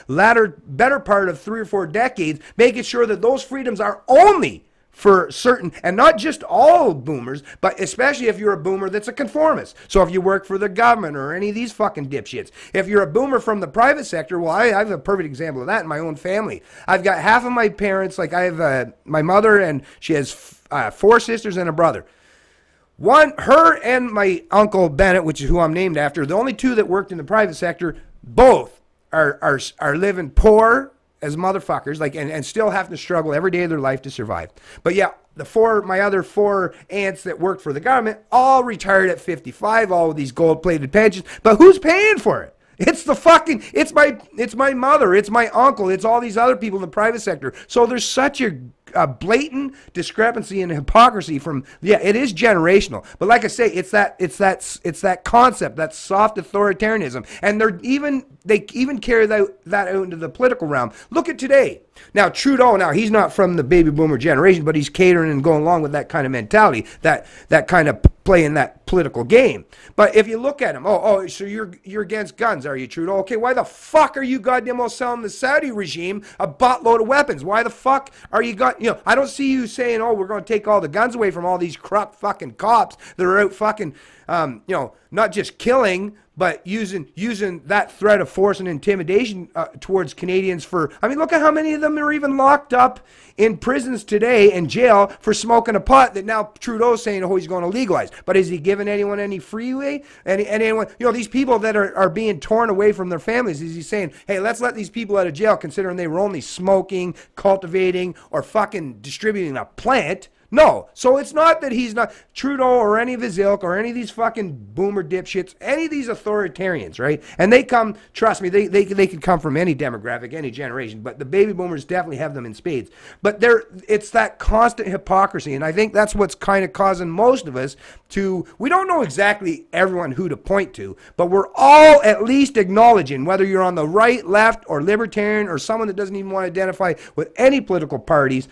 better part of 3 or 4 decades making sure that those freedoms are only for certain, and not just all boomers, but especially if you're a boomer that's a conformist. So if you work for the government or any of these fucking dipshits, if you're a boomer from the private sector, well, I have a perfect example of that in my own family. I've got half of my parents, like I have my mother, and she has 4 sisters and a brother. Her and my uncle Bennett, which is who I'm named after, the only 2 that worked in the private sector, both are living poor as motherfuckers, like, and still having to struggle every day of their life to survive. But yeah, my other 4 aunts that worked for the government all retired at 55, all with these gold-plated pensions. But who's paying for it? It's my mother, it's my uncle, it's all these other people in the private sector. So there's such a blatant discrepancy and hypocrisy from, yeah, it is generational. But like I say, it's that concept, that soft authoritarianism. And they even carry that out into the political realm. Look at today. Now, Trudeau, he's not from the baby boomer generation, but he's catering and going along with that kind of mentality, that kind of playing that political game. But if you look at him, so you're against guns, are you, Trudeau? Okay, why the fuck are you goddamn well selling the Saudi regime a buttload of weapons? Why the fuck are you I don't see you saying, we're going to take all the guns away from all these corrupt fucking cops that are out fucking, not just killing, but using that threat of force and intimidation towards Canadians look at how many of them are even locked up in prisons today, in jail, for smoking a pot that now Trudeau's saying, he's going to legalize. But is he giving anyone any freeway? Anyone, these people that are being torn away from their families, is he saying, hey, let's let these people out of jail considering they were only smoking, cultivating, or fucking distributing a plant? No. So it's not that he's not Trudeau or any of his ilk or any of these fucking boomer dipshits, any of these authoritarians, right? And they come, trust me, they could come from any demographic, any generation, but the baby boomers definitely have them in spades. But it's that constant hypocrisy, and I think that's what's kind of causing most of us to, we don't know exactly everyone who to point to, but we're all at least acknowledging, whether you're on the right, left, or libertarian, or someone that doesn't even want to identify with any political parties,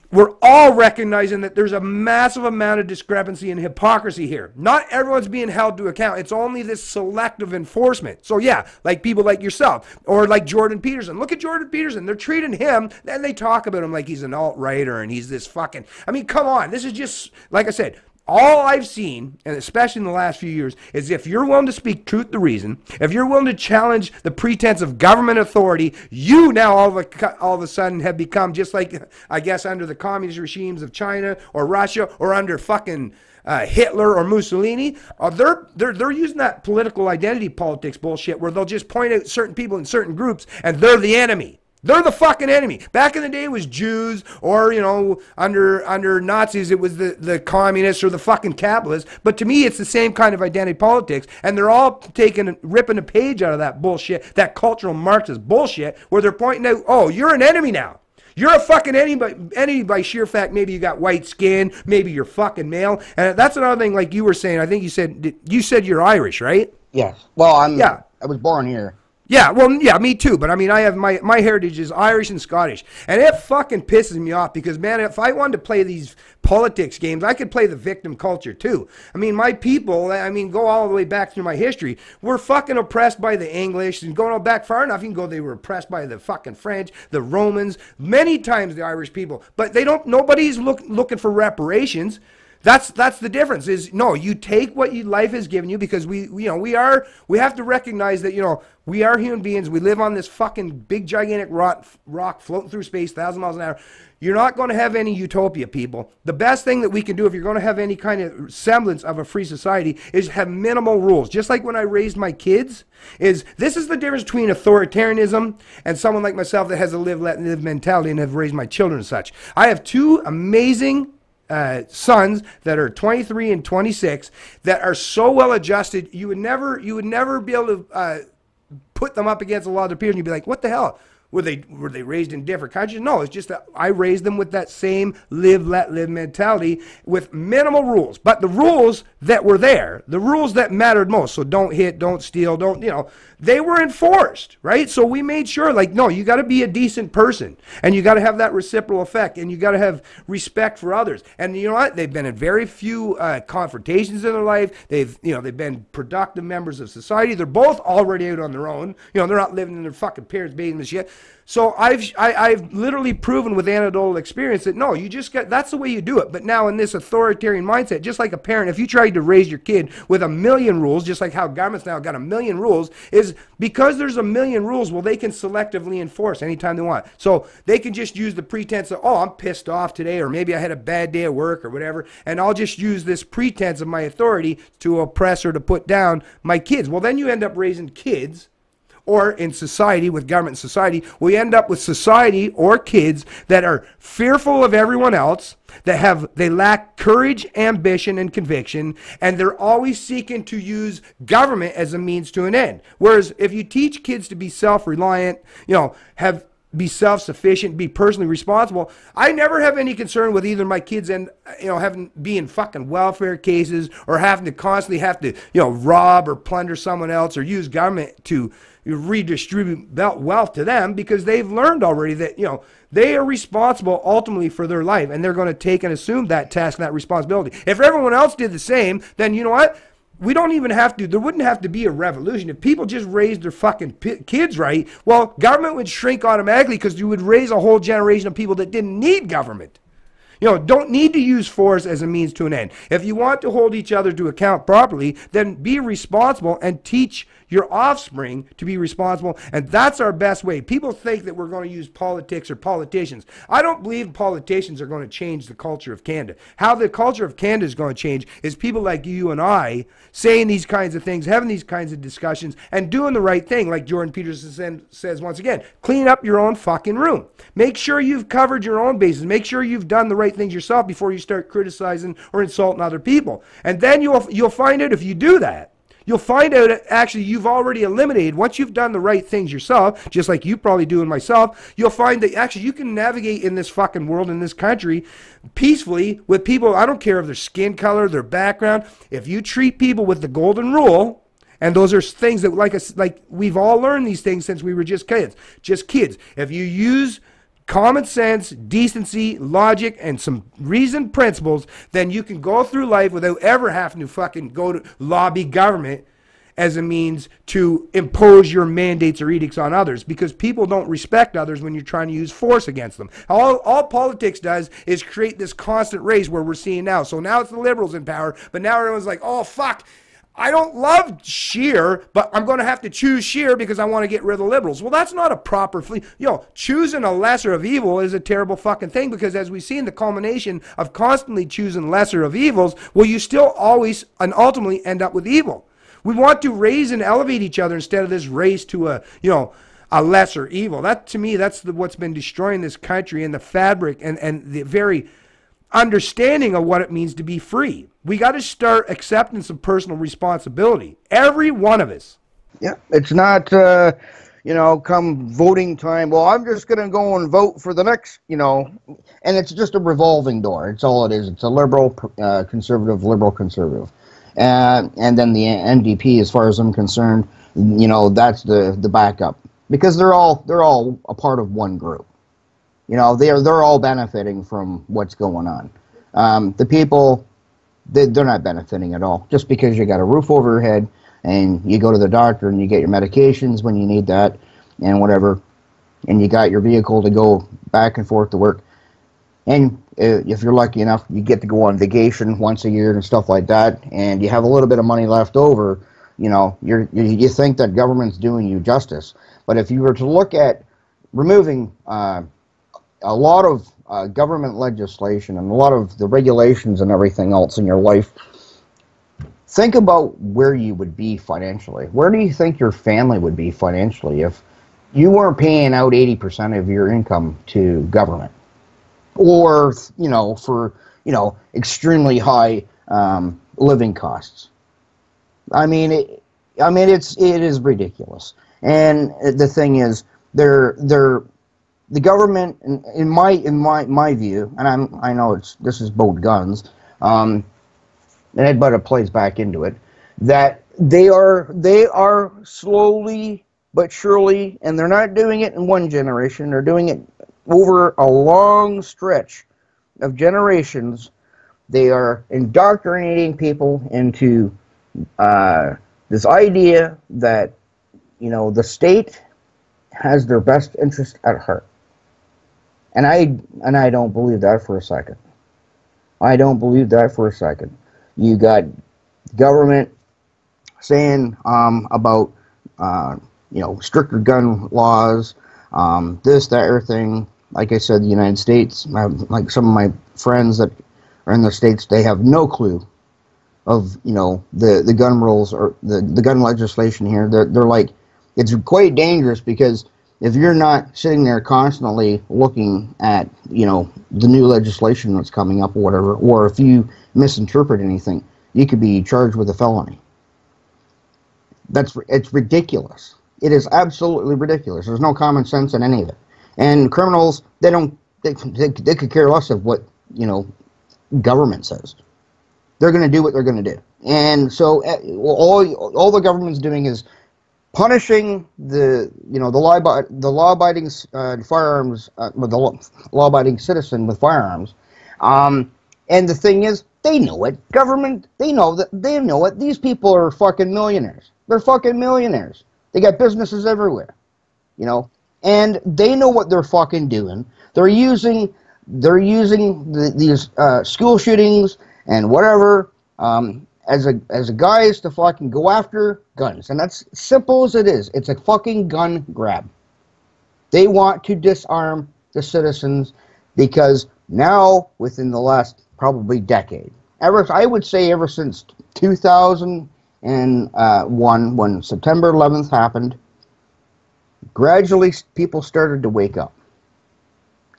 we're all recognizing that there's a massive amount of discrepancy and hypocrisy here. Not everyone's being held to account. It's only this selective enforcement. So yeah, like people like yourself or like Jordan Peterson. Look at Jordan Peterson. They're treating him, then they talk about him like he's an alt-righter and he's this fucking, I mean, come on. This is just, like I said, all I've seen, and especially in the last few years, is if you're willing to speak truth to reason, if you're willing to challenge the pretense of government authority, you now all of a sudden have become just like, I guess, under the communist regimes of China or Russia or under fucking Hitler or Mussolini. They're using that political identity politics bullshit where they'll just point out certain people in certain groups and they're the enemy. They're the fucking enemy. Back in the day, it was Jews, or, you know, under Nazis, it was the communists or the fucking capitalists. But to me, it's the same kind of identity politics, and they're all ripping a page out of that bullshit, that cultural Marxist bullshit, where they're pointing out, oh, you're an enemy now. You're a fucking enemy by sheer fact. Maybe you got white skin, maybe you're fucking male, and that's another thing. Like you were saying, I think you said you're Irish, right? Yes. Well, I was born here. Yeah, well, yeah, me too. But I mean, I have my heritage is Irish and Scottish, and it fucking pisses me off because, man, if I wanted to play these politics games, I could play the victim culture too. I mean, my people, I mean, go all the way back through my history, were fucking oppressed by the English, and going back far enough, you can go, they were oppressed by the fucking French, the Romans, many times the Irish people. But they don't. Nobody's looking for reparations. That's the difference. Is no, you take what life has given you, because we have to recognize that, you know, we are human beings. We live on this fucking big gigantic rock floating through space 1,000 miles an hour. You're not going to have any utopia, people. The best thing that we can do if you're going to have any kind of semblance of a free society is have minimal rules. Just like when I raised my kids, this is the difference between authoritarianism and someone like myself that has a live, let live mentality and have raised my children as such. I have two amazing sons that are 23 and 26 that are so well adjusted, you would never be able to put them up against a lot of their peers and you'd be like, what the hell? Were they raised in different countries? No, it's just that I raised them with that same live, let live mentality with minimal rules. But the rules that were there, the rules that mattered most, so don't hit, don't steal, don't, you know, they were enforced, right? So we made sure, like, no, you got to be a decent person, and you got to have that reciprocal effect, and you got to have respect for others. And you know what? They've been in very few confrontations in their life. They've been productive members of society. They're both already out on their own. You know, they're not living in their fucking parents' basement shit. So I've literally proven with anecdotal experience that no, that's the way you do it. But now in this authoritarian mindset, just like a parent, if you tried to raise your kid with 1,000,000 rules, just like how government's now got 1,000,000 rules, is because there's 1,000,000 rules, well, they can selectively enforce anytime they want. So they can just use the pretense of, oh, I'm pissed off today, or maybe I had a bad day at work or whatever, and I'll just use this pretense of my authority to oppress or to put down my kids. Well, then you end up raising kids, or in society, with government society, we end up with society or kids that are fearful of everyone else, they lack courage, ambition, and conviction, and they're always seeking to use government as a means to an end. Whereas if you teach kids to be self-reliant, you know, be self-sufficient, be personally responsible, I never have any concern with either my kids and, you know, be in fucking welfare cases or having to constantly you know, rob or plunder someone else or use government to redistribute wealth to them, because they've learned already that, you know, they are responsible ultimately for their life, and they're going to take and assume that task and that responsibility. If everyone else did the same, then you know what? We don't even have to, there wouldn't have to be a revolution. If people just raised their fucking kids right, well, government would shrink automatically, because you would raise a whole generation of people that didn't need government. You know, don't need to use force as a means to an end. If you want to hold each other to account properly, then be responsible and teach your offspring to be responsible, and that's our best way. People think that we're going to use politics or politicians. I don't believe politicians are going to change the culture of Canada. How the culture of Canada is going to change is people like you and I saying these kinds of things, having these kinds of discussions, and doing the right thing, like Jordan Peterson says once again. Clean up your own fucking room. Make sure you've covered your own bases. Make sure you've done the right things yourself before you start criticizing or insulting other people. And then you'll find out if you do that, you'll find out that actually you've already eliminated, once you've done the right things yourself, just like you probably do and myself, you'll find that actually you can navigate in this fucking world, in this country, peacefully with people. I don't care of their skin color, their background. If you treat people with the golden rule, and those are things that, like we've all learned these things since we were just kids. If you use common sense, decency, logic, and some reasoned principles, then you can go through life without ever having to fucking go to lobby government as a means to impose your mandates or edicts on others, because people don't respect others when you're trying to use force against them. All politics does is create this constant race where we're seeing now. So now it's the Liberals in power, but now everyone's like, oh, fuck, I don't love Scheer, but I'm going to have to choose Scheer because I want to get rid of the Liberals. Well, that's not a proper, choosing a lesser of evil is a terrible fucking thing, because as we see in the culmination of constantly choosing lesser of evils, well, you still always and ultimately end up with evil. We want to raise and elevate each other instead of this race to a lesser evil. That, to me, that's what's been destroying this country and the fabric and the very understanding of what it means to be free. We got to start accepting some personal responsibility. Every one of us. Yeah, it's not, come voting time, well, I'm just going to go and vote for the next, and it's just a revolving door. It's all it is. It's a liberal, conservative, liberal, conservative. And then the NDP, as far as I'm concerned, that's the backup. Because they're all a part of one group. They're all benefiting from what's going on. The people, they're not benefiting at all. Just because you got a roof over your head and you go to the doctor and you get your medications when you need that and whatever, and you got your vehicle to go back and forth to work, and if you're lucky enough, you get to go on vacation once a year and stuff like that, and you have a little bit of money left over, you think that government's doing you justice. But if you were to look at removing a lot of government legislation and a lot of the regulations and everything else in your life, think about where you would be financially. Where do you think your family would be financially if you weren't paying out 80% of your income to government? Or, for, extremely high living costs. It is ridiculous. And the thing is, the government, in my view, and I know this is both guns, but it plays back into it, that they are slowly but surely, and they're not doing it in one generation, they're doing it over a long stretch of generations. They are indoctrinating people into this idea that the state has their best interest at heart. And I don't believe that for a second. I don't believe that for a second. You got government saying about stricter gun laws, this, that, everything. Like I said, the United States, like some of my friends that are in the States, they have no clue of the gun rules or the gun legislation here. They're like, it's quite dangerous, because if you're not sitting there constantly looking at, the new legislation that's coming up or whatever, or if you misinterpret anything, you could be charged with a felony. It's ridiculous. It is absolutely ridiculous. There's no common sense in any of it. And criminals, they could care less of what, government says. They're going to do what they're going to do. And so all the government's doing is punishing the law-abiding firearms, the law-abiding citizen with firearms. And the thing is, they know it. Government, they know it. These people are fucking millionaires. They're fucking millionaires. They got businesses everywhere, and they know what they're fucking doing. They're using these school shootings and whatever as a guy is to fucking go after guns, and that's simple as it is. It's a fucking gun grab. They want to disarm the citizens because now, within the last probably decade, I would say ever since 2001, when September 11th happened, gradually people started to wake up.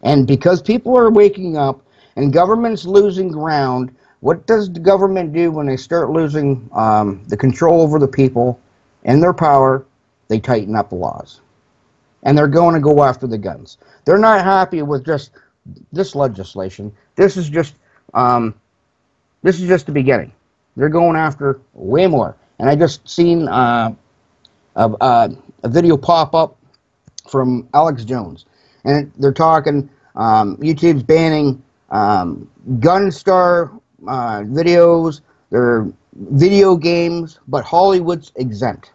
And because people are waking up and government's losing ground, what does the government do when they start losing the control over the people and their power? They tighten up the laws. And they're going to go after the guns. They're not happy with just this legislation. This is just the beginning. They're going after way more. And I just seen a video pop up from Alex Jones, and they're talking YouTube's banning Gunstar videos, their video games, but Hollywood's exempt.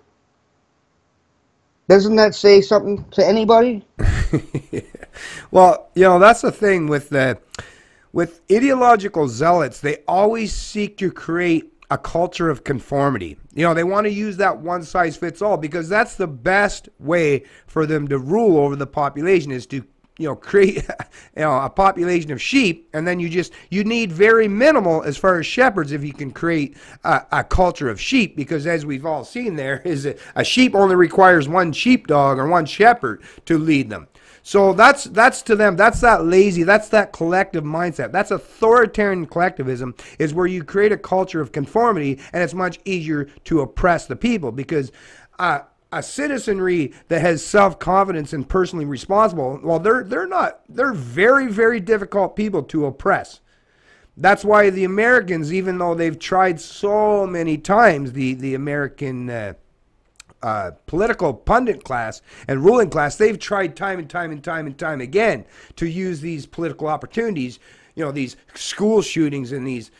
Doesn't that say something to anybody? Well, you know, that's the thing with ideological zealots. They always seek to create a culture of conformity. You know, they want to use that one size fits all because that's the best way for them to rule over the population, is to, you know, create a population of sheep, and then you need very minimal as far as shepherds if you can create a culture of sheep, because as we've all seen, there is a sheep only requires one sheepdog or one shepherd to lead them. So that's to them, that's that lazy, that's that collective mindset. That's authoritarian collectivism, is where you create a culture of conformity, and it's much easier to oppress the people, because a citizenry that has self-confidence and personally responsible, well, they're very, very difficult people to oppress. That's why the Americans, even though they've tried so many times, the American political pundit class and ruling class, they've tried time and time again to use these political opportunities, you know, these school shootings and these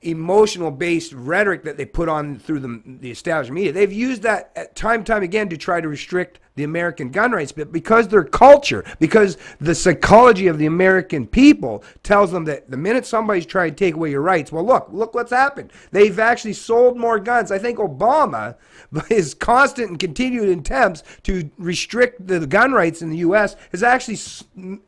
emotional based rhetoric that they put on through the established media. They've used that time again to try to restrict the American gun rights, but because their culture, because the psychology of the American people tells them that the minute somebody's trying to take away your rights, well, look what's happened. They've actually sold more guns. I think Obama, by his constant and continued attempts to restrict the gun rights in the U.S., has actually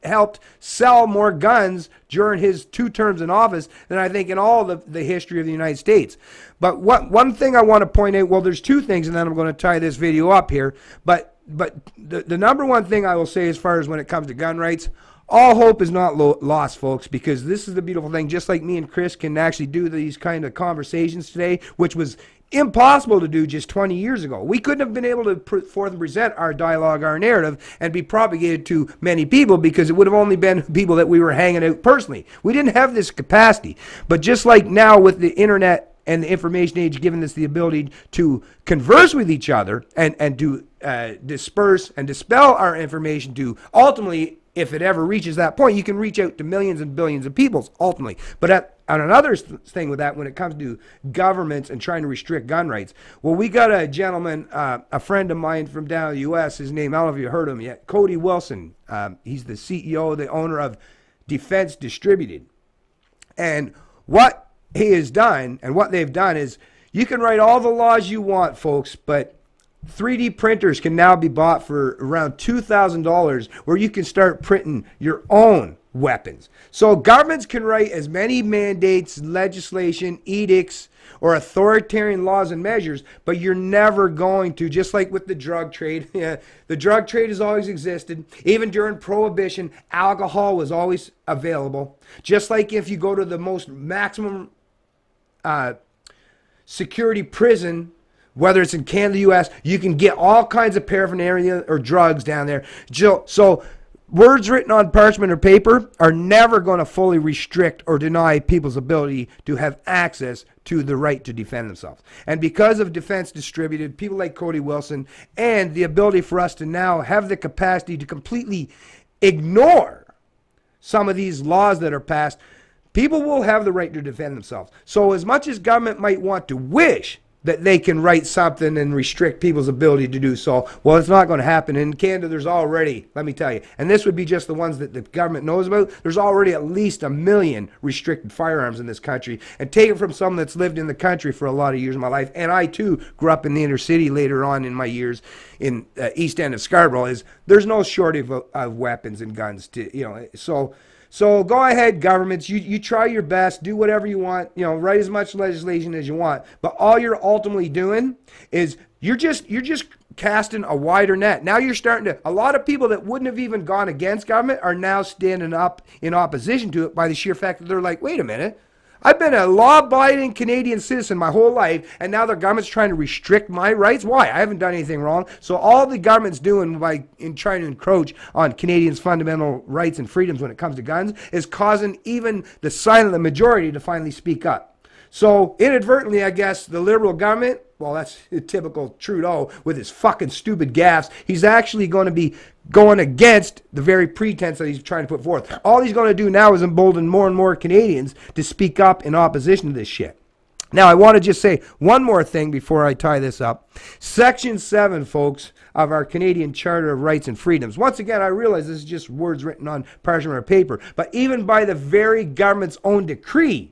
helped sell more guns during his 2 terms in office than I think in all the history of the United States. But one thing I want to point out, well, there's 2 things, and then I'm going to tie this video up here, but the number one thing I will say as far as when it comes to gun rights, all hope is not lost, folks, because this is the beautiful thing. Just like me and Chris can actually do these kind of conversations today, which was impossible to do just 20 years ago. We couldn't have been able to put forth and present our dialogue, our narrative, and be propagated to many people, because it would have only been people that we were hanging out personally. We didn't have this capacity. But just like now with the internet and the information age giving us the ability to converse with each other and to disperse and dispel our information, to ultimately, if it ever reaches that point, you can reach out to millions and billions of people ultimately. But on another thing with that, when it comes to governments and trying to restrict gun rights, well, we got a gentleman, a friend of mine from down in the U.S., his name, I don't know if you heard of him yet, Cody Wilson. He's the CEO, the owner of Defense Distributed. And what he has done, and what they've done, is you can write all the laws you want, folks, but 3D printers can now be bought for around $2,000, where you can start printing your own weapons. So governments can write as many mandates, legislation, edicts, or authoritarian laws and measures, but you're never going to, just like with the drug trade. The drug trade has always existed. Even during Prohibition, alcohol was always available. Just like if you go to the most maximum security prison, whether it's in Canada, U.S., you can get all kinds of paraphernalia or drugs down there. So words written on parchment or paper are never going to fully restrict or deny people's ability to have access to the right to defend themselves. And because of Defense Distributed, people like Cody Wilson, and the ability for us to now have the capacity to completely ignore some of these laws that are passed, people will have the right to defend themselves. So as much as government might want to wish that they can write something and restrict people's ability to do so. Well, it's not going to happen. In Canada, there's already, let me tell you, and this would be just the ones that the government knows about, there's already at least 1 million restricted firearms in this country. And take it from someone that's lived in the country for a lot of years of my life, and I too grew up in the inner city later on in my years in east end of Scarborough, is there's no shortage of weapons and guns to, you know, so go ahead, governments. You try your best. Do whatever you want. You know, write as much legislation as you want. But all you're ultimately doing is you're just casting a wider net. Now you're starting to. A lot of people that wouldn't have even gone against government are now standing up in opposition to it by the sheer fact that they're like, wait a minute. I've been a law-abiding Canadian citizen my whole life, and now the government's trying to restrict my rights? Why? I haven't done anything wrong. So all the government's doing in trying to encroach on Canadians' fundamental rights and freedoms when it comes to guns is causing even the silent majority to finally speak up. So inadvertently, I guess, the Liberal government, well, that's typical Trudeau with his fucking stupid gaffes, he's actually going to be going against the very pretense that he's trying to put forth. All he's going to do now is embolden more and more Canadians to speak up in opposition to this shit. Now, I want to just say one more thing before I tie this up. Section 7, folks, of our Canadian Charter of Rights and Freedoms. Once again, I realize this is just words written on parchment or paper, but even by the very government's own decree,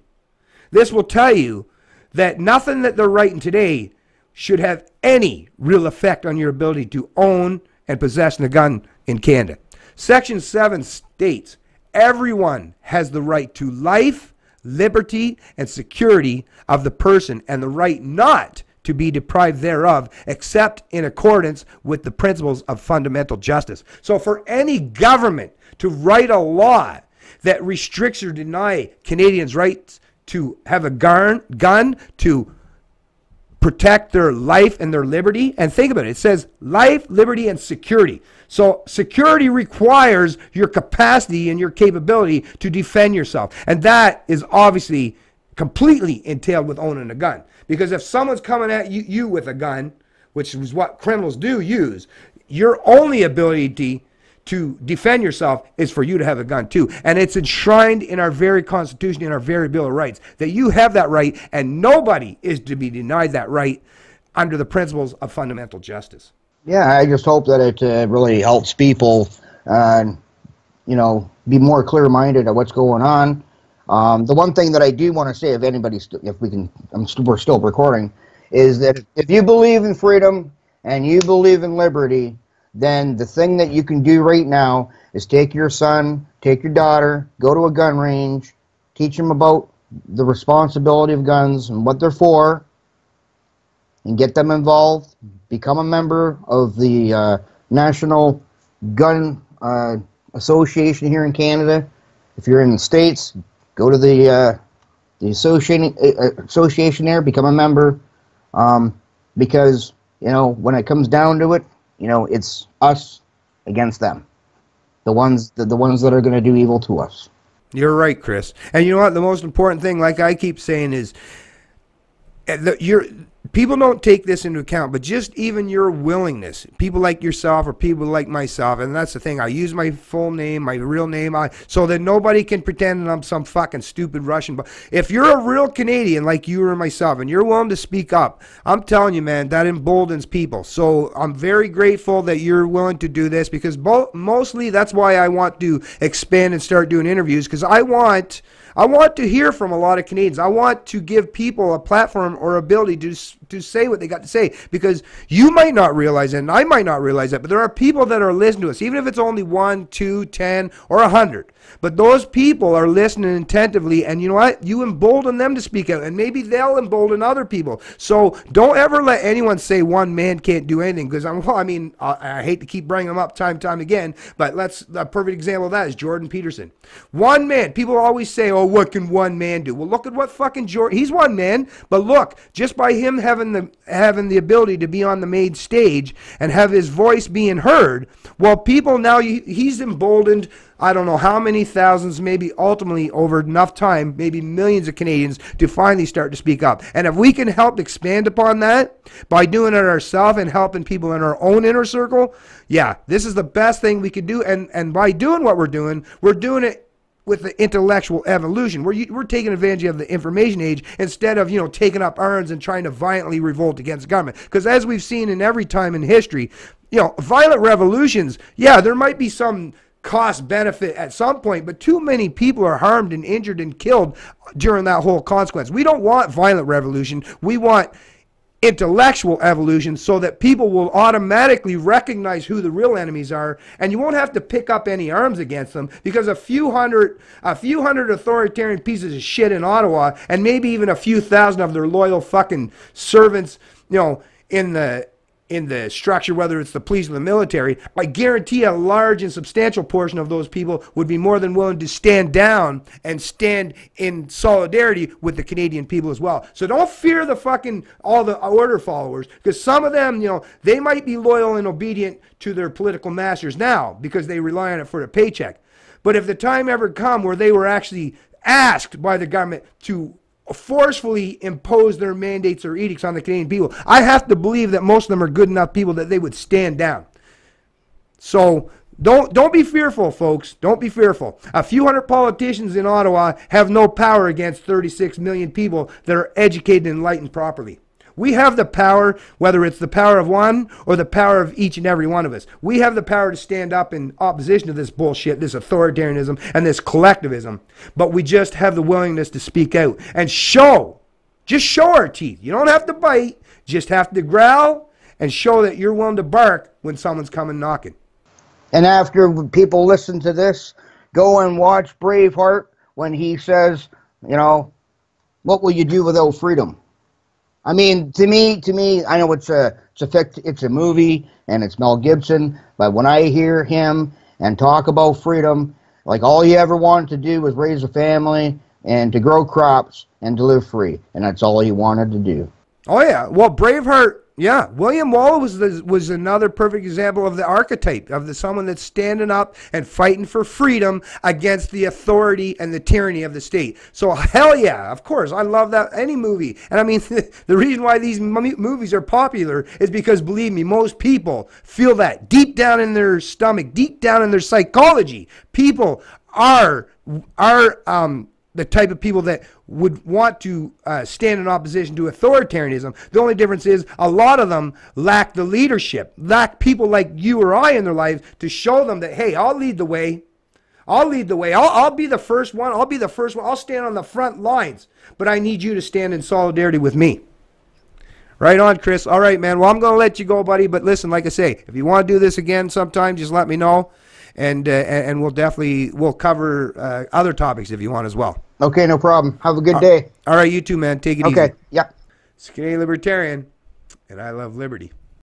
this will tell you that nothing that they're writing today should have any real effect on your ability to own and possess a gun in Canada. Section 7 states, everyone has the right to life, liberty, and security of the person, and the right not to be deprived thereof, except in accordance with the principles of fundamental justice. So for any government to write a law that restricts or deny Canadians' rights to have a gun, to protect their life and their liberty. And think about it. It says life, liberty, and security. So security requires your capacity and your capability to defend yourself. And that is obviously completely entailed with owning a gun. Because if someone's coming at you with a gun, which is what criminals do use, your only ability to defend yourself is for you to have a gun too. And it's enshrined in our very Constitution, in our very Bill of Rights, that you have that right, and nobody is to be denied that right under the principles of fundamental justice. Yeah, I just hope that it really helps people, you know, be more clear-minded of what's going on. The one thing that I do want to say, if anybody, if we can, we're still recording, is that if you believe in freedom and you believe in liberty, then the thing that you can do right now is take your son, take your daughter, go to a gun range, teach them about the responsibility of guns and what they're for, and get them involved. Become a member of the National Gun Association here in Canada. If you're in the States, go to the association there, become a member, because, you know, when it comes down to it, you know, it's us against them. The ones that are going to do evil to us. You're right, Chris. And you know what? The most important thing, like I keep saying, is people don't take this into account, but just even your willingness, people like yourself or people like myself, and that's the thing, I use my full name, my real name, so that nobody can pretend that I'm some fucking stupid Russian. But if you're a real Canadian like you or myself, and you're willing to speak up, I'm telling you, man, that emboldens people. So I'm very grateful that you're willing to do this, because mostly that's why I want to expand and start doing interviews, because I want to hear from a lot of Canadians. I want to give people a platform or ability to say what they got to say, because you might not realize it, and I might not realize it, but there are people that are listening to us, even if it's only 1, 2, 10, or 100. But those people are listening attentively, and you know what? You embolden them to speak out, and maybe they'll embolden other people. So don't ever let anyone say one man can't do anything, because I hate to keep bringing them up time and time again, but a perfect example of that is Jordan Peterson. One man. People always say, oh, what can one man do? Well, look at what fucking Jordan, he's one man, but look, just by him having the ability to be on the main stage and have his voice being heard, well, people now, he's emboldened, I don't know how many thousands, maybe ultimately over enough time, maybe millions of Canadians to finally start to speak up. And if we can help expand upon that by doing it ourselves and helping people in our own inner circle, yeah, this is the best thing we could do. And by doing what we're doing it with the intellectual evolution. We're taking advantage of the information age instead of, taking up arms and trying to violently revolt against government. Because as we've seen in every time in history, violent revolutions, yeah, there might be some cost benefit at some point, but too many people are harmed and injured and killed during that whole consequence. We don't want violent revolution. We want intellectual evolution so that people will automatically recognize who the real enemies are, and you won't have to pick up any arms against them, because a few hundred authoritarian pieces of shit in Ottawa, and maybe even a few thousand of their loyal fucking servants, in the structure, whether it's the police or the military, I guarantee a large and substantial portion of those people would be more than willing to stand down and stand in solidarity with the Canadian people as well. So don't fear all the order followers, because some of them, they might be loyal and obedient to their political masters now because they rely on it for a paycheck. But if the time ever come where they were actually asked by the government to forcefully impose their mandates or edicts on the Canadian people, I have to believe that most of them are good enough people that they would stand down. So don't be fearful, folks. Don't be fearful. A few hundred politicians in Ottawa have no power against 36 million people that are educated and enlightened properly. We have the power, whether it's the power of one or the power of each and every one of us. We have the power to stand up in opposition to this bullshit, this authoritarianism, and this collectivism. But we just have the willingness to speak out and just show our teeth. You don't have to bite, just have to growl and show that you're willing to bark when someone's coming knocking. And after people listen to this, go and watch Braveheart when he says, what will you do without freedom? I mean, to me, I know it's a movie and it's Mel Gibson, but when I hear him and talk about freedom, like all he ever wanted to do was raise a family and to grow crops and to live free, and that's all he wanted to do. Oh yeah, well, Braveheart. Yeah, William Wallace was another perfect example of the archetype of someone that's standing up and fighting for freedom against the authority and the tyranny of the state. So hell yeah, of course, I love that, any movie. And I mean, the reason why these movies are popular is because, believe me, most people feel that deep down in their stomach, deep down in their psychology. People are the type of people that would want to stand in opposition to authoritarianism. The only difference is a lot of them lack the leadership, lack people like you or I in their lives to show them that, hey, I'll lead the way. I'll lead the way. I'll be the first one. I'll be the first one. I'll stand on the front lines. But I need you to stand in solidarity with me. Right on, Chris. All right, man. Well, I'm going to let you go, buddy. But listen, like I say, if you want to do this again sometime, just let me know. And we'll cover other topics if you want as well. Okay, no problem. Have a good day. All right, you too, man. Take it easy. Okay, yep. It's Canadian Libertarian, and I love liberty.